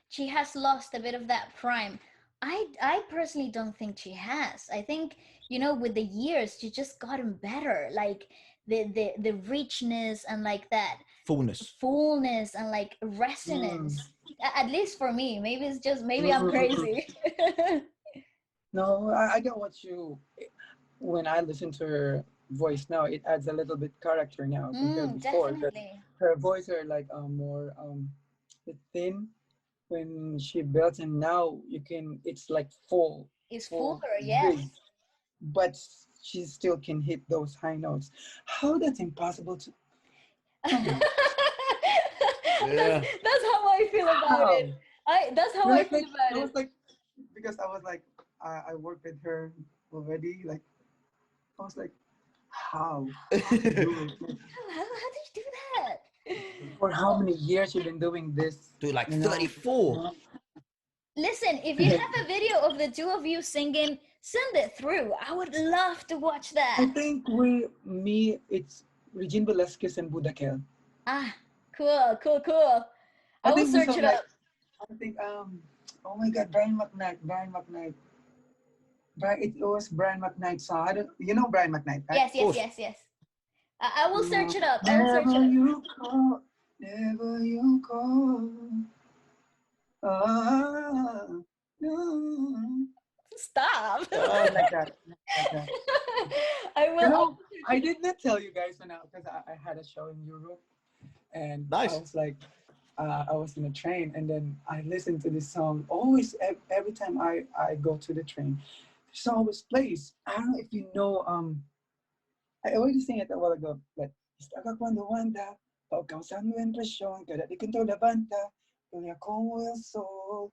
she has lost a bit of that prime. I personally don't think she has. I think, you know, with the years she just gotten better, like the richness and like that Fullness. fullness and like Mm. resonance. At least for me, maybe it's just, maybe I'm Mm. crazy. No, I get what you. When I listen to her voice now, it adds a little bit character now compared before. Because Definitely. her voice are like more thin when she builds, and now you can. It's like It's full fuller, yes. big, but she still can hit those high notes. How that's impossible to? that's Come on, Yeah. that's how I feel about it. how? That's how I Like, feel like I about was it. like, because I was like, I worked with her already. Like I was like, how you do it? Like, How did you do that? for how Oh, many years you've been doing this? Dude, like You know. 34. listen, if you have a video of the two of you singing, send it through. I would love to watch I that. think it's Regine Velasquez and Budakel. Ah, cool, cool, cool. I I will think we search saw it like up. I think oh my god, Brian McKnight. It was Brian McKnight song. I don't Brian McKnight, right? Yes, Of yes, course. yes, yes. I will search it up. I will search it Never up. you call, never you call. Ah, no. Stop. Something Ah, like that. Like that. I You will. I know, will search I it up. did not tell you guys when because I had a show in Europe, and I nice. was like, I was in a train, and then I listened to this song always every time I go to the train. The song always plays. I don't know if you know. I already sang it a while ago, but está cuando anda, va causando impresión, que de que levanta, brilla como el sol,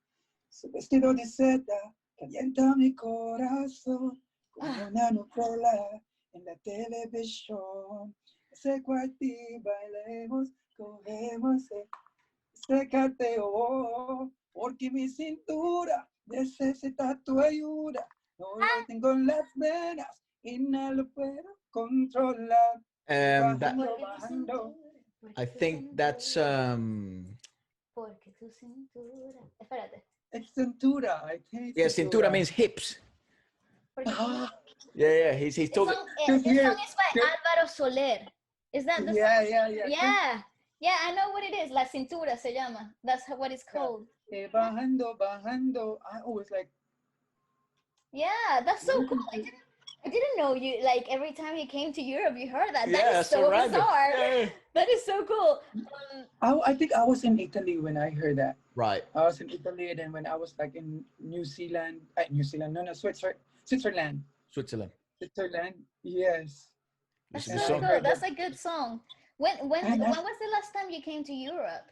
su vestido de seda calienta mi corazón como Ah, una novela en la televisión. Seco a ti, bailemos, cogemos ese carteo, porque mi cintura necesita tu ayuda. No lo tengo en las venas y no lo puedo controlar. That Bajando, Porque tu bajando. cintura, I porque tu think that's cintura, porque tu cintura. Espérate. It's cintura, I think yeah, cintura cintura. means hips. Porque tu... Ah, Yeah, he's This talking. song, cause this song here, is by Álvaro Soler. Is that the yeah, song? yeah, yeah. Yeah, yeah, I know what it is. La cintura se llama. That's what it's Yeah. called. Bajando, bajando. I always like Yeah, that's so cool. listen to. I didn't know you like every time you came to Europe you heard that. That Yeah, is that's so so random. bizarre. Yeah. That is so cool. I think I was in Italy when I heard that. Right. I was in Italy, and then when I was like in New Zealand, New Zealand, no, no, Switzerland, Switzerland. Switzerland, yes. Used That's to be And so I song. cool. heard That's that, a good song. When and was that's the last time you came to Europe?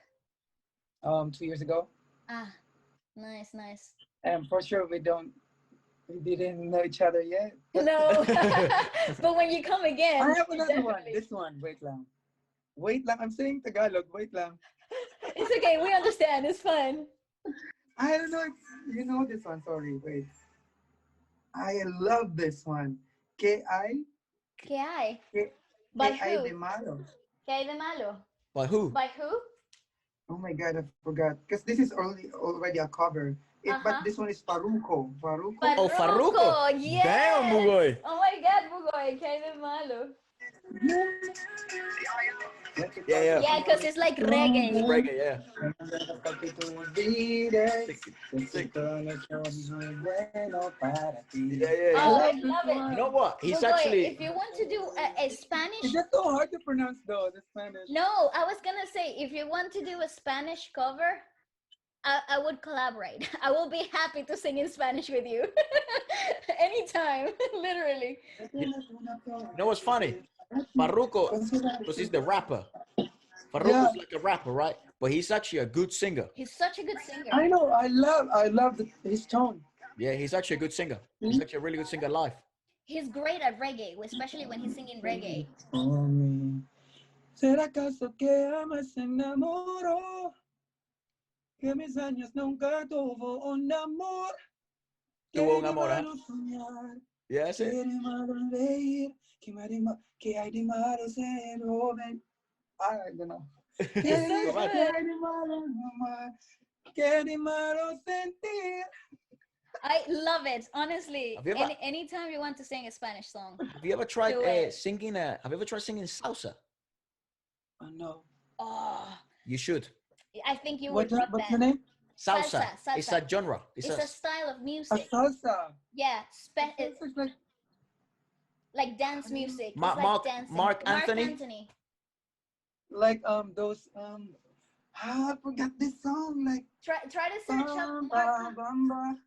2 years ago, Ah, nice, nice. and for sure we didn't know each other yet. But No, but when you come I again, have another one. definitely. This one, wait lang. I'm saying Tagalog, wait lang. It's okay. We understand. It's fine. I don't know if you know this one. Sorry, wait. I love this one. K I ¿Qué hay? K By I de who? malo. ¿Qué hay de malo? By who? By who? Oh my god, I forgot. Because this is already a cover. But Uh-huh. this one is Faruko. Faruko. Oh, Farruko. Farruko. Damn, Yes. Bugoy. Oh my God, Bugoy. ¿Qué hay de malo? Yeah, yeah. Yeah, because it's like reggae. Reggae, yeah. Yeah, yeah. Oh, He's, I I love this love it. you know one. what? He's Bugoy, actually. if you want to do a It's Spanish, just so hard to pronounce though, the Spanish. no, I was gonna say if you want to do a Spanish cover, I would collaborate. I will be happy to sing in Spanish with you anytime, literally. You know what's funny? Farruko, because he's the rapper. Yeah, Farruko's like a rapper, right? But he's actually a good singer. He's such a good singer. I know. I love his tone. Yeah, he's actually a good singer. He's actually a really good singer live. He's great at reggae, especially when he's singing reggae. For me. ¿Será acaso que amas se enamoró? Que mis años nunca tuvo un amor. Que Tuvo hay un de amor, huh? malo soñar. Yeah, that's Que it. de malo reír. Que hay de malo ser joven. I don't know. It's so Go back. good. Que hay de malo amar. Que hay de malo sentir. I love it, honestly. Have you ever- Anytime you want to sing a Spanish song. Have you ever tried Do it. singing? Have you ever tried singing salsa? Oh no. Oh, You should. I think you would What's love the that. name? Salsa. Salsa, It's salsa. a genre. It's It's a style of A music. salsa. Yeah, It's like dance music. It's Mark- like Mark- dancing. Mark Anthony? Anthony. like those I forgot this song like Try to search up bam, Mark. bam, bam, bam.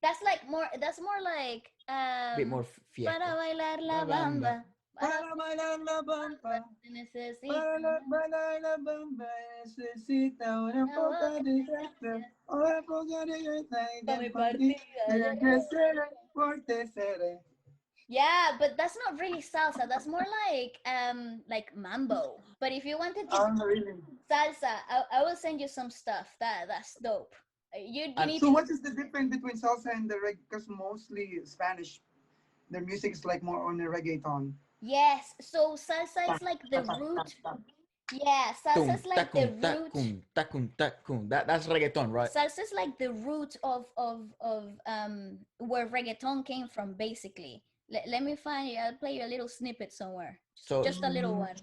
That's like more. That's more like a bit more Para fiesta. bailar la La bamba. bamba. Para bailar la bamba, Necesita para bailar la bamba, necesita una una poca boca de de gracia, gracia una poca de gracia y pa' de mi partir, partida. de crecer, fuerte seré. Yeah, but that's not really salsa. That's more like mambo. But if you wanted to do Really. salsa, I will send you some stuff. That's dope. You And- need So to. what is the difference between salsa and the reggae? Because mostly Spanish, their music is like more on the reggaeton. Yes. So salsa is like the root. Yeah, salsa is like the root. Tacum, tacum, tacum. That's reggaeton, right? Salsa is like the root of where reggaeton came from, basically. Let me find you. I'll play you a little snippet somewhere. So Just a little one.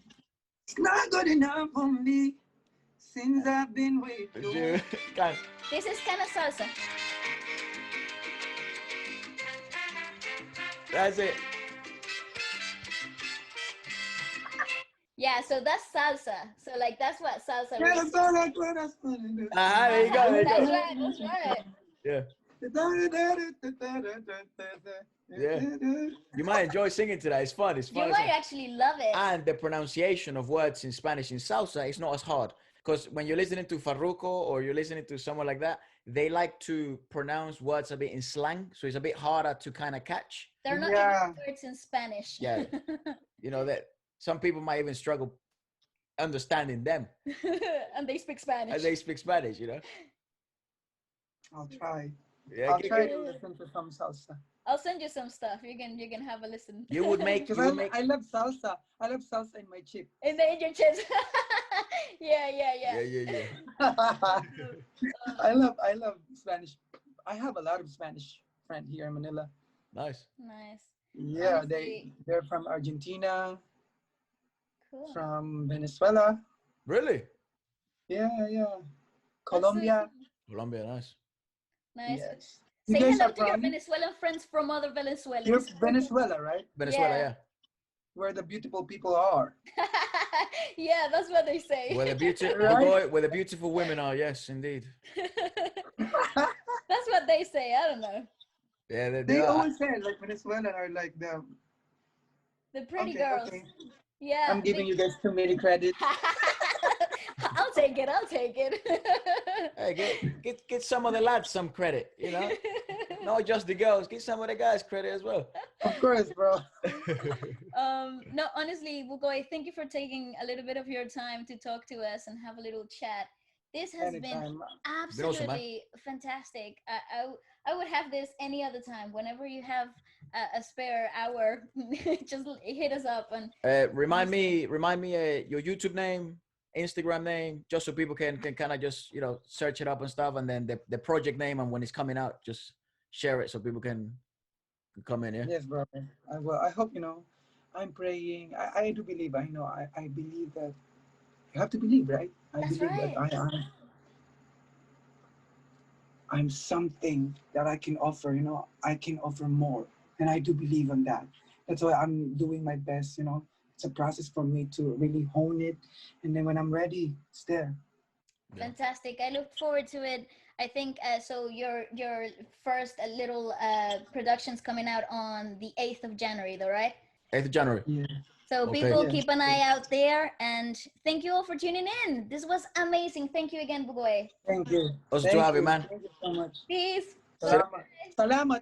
It's not good enough for me since I've been with you. God, This is kind of salsa. that's it. Yeah, so that's salsa. So like that's what salsa Yeah, is. that's all I could. There you go. There you That's go. right. That's right. Yeah. Yeah. You might enjoy singing today. It's fun. It's You fun. might actually love it. And the pronunciation of words in Spanish in salsa is not as hard. Because when you're listening to Farruko or you're listening to someone like that, they like to pronounce words a bit in slang. So it's a bit harder to kind of catch. They're not Yeah. even words in Spanish. Yeah. You know that some people might even struggle understanding them And they speak as Spanish. they speak Spanish. I'll try. Yeah, I'll try to listen to some salsa. I'll send you some stuff. You can have a listen. you would make Because you would make I love salsa. I love salsa in my chip. In the Indian chips. Yeah, yeah, yeah. yeah. I love Spanish. I have a lot of Spanish friends here in Manila. Nice. Nice. Yeah, Honestly, they're from Argentina, cool. from Venezuela. Really? Yeah, yeah. That's so Colombia. cool. Colombia, nice. Nice. Yes. You Say guys hello are to your from? Venezuelan friends from other You're Venezuelans. Venezuela, right? Venezuela, Yeah. yeah. Where the beautiful people are. Yeah, that's what they say. Where the Right? where the beautiful women are. Yes, indeed. That's what they say. I don't know. Yeah, they They are. always say like Venezuelan are like the The pretty okay, girls. okay. Yeah. I'm giving you guys too many credit. I'll take it. I'll take it. Hey, get some of the lads some credit. Not just the girls. Get some of the guys credit as well. Of course, bro. No, honestly, Bugoy, thank you for taking a little bit of your time to talk to us and have a little chat. This has been Anytime. Been awesome, man. absolutely fantastic. I would have this any other time. Whenever you have a spare hour, just hit us up and Remind honestly. me your YouTube name, Instagram name, just so people can kind of just search it up and stuff, and then the project name, and when it's coming out, just share it so people can come in. Yeah. Yes, bro. I will. I hope I'm praying. I do believe. I believe that you have to believe, right? I That's believe that right. I'm something that I can offer. I can offer more, and I do believe in that. That's why I'm doing my best. It's a process for me to really hone it, and then when I'm ready, it's there. Yeah. Fantastic. I look forward to it. I think so. Your first little productions coming out on the 8th of January, though, right? 8th of January. Yeah. So Okay. people Yeah. keep an eye out there, and thank you all for tuning in. This was amazing. Thank you again, Bugoy. Thank you. Awesome to Thank have you, you. man. Thank you so much. Peace. See Salamat. Salamat.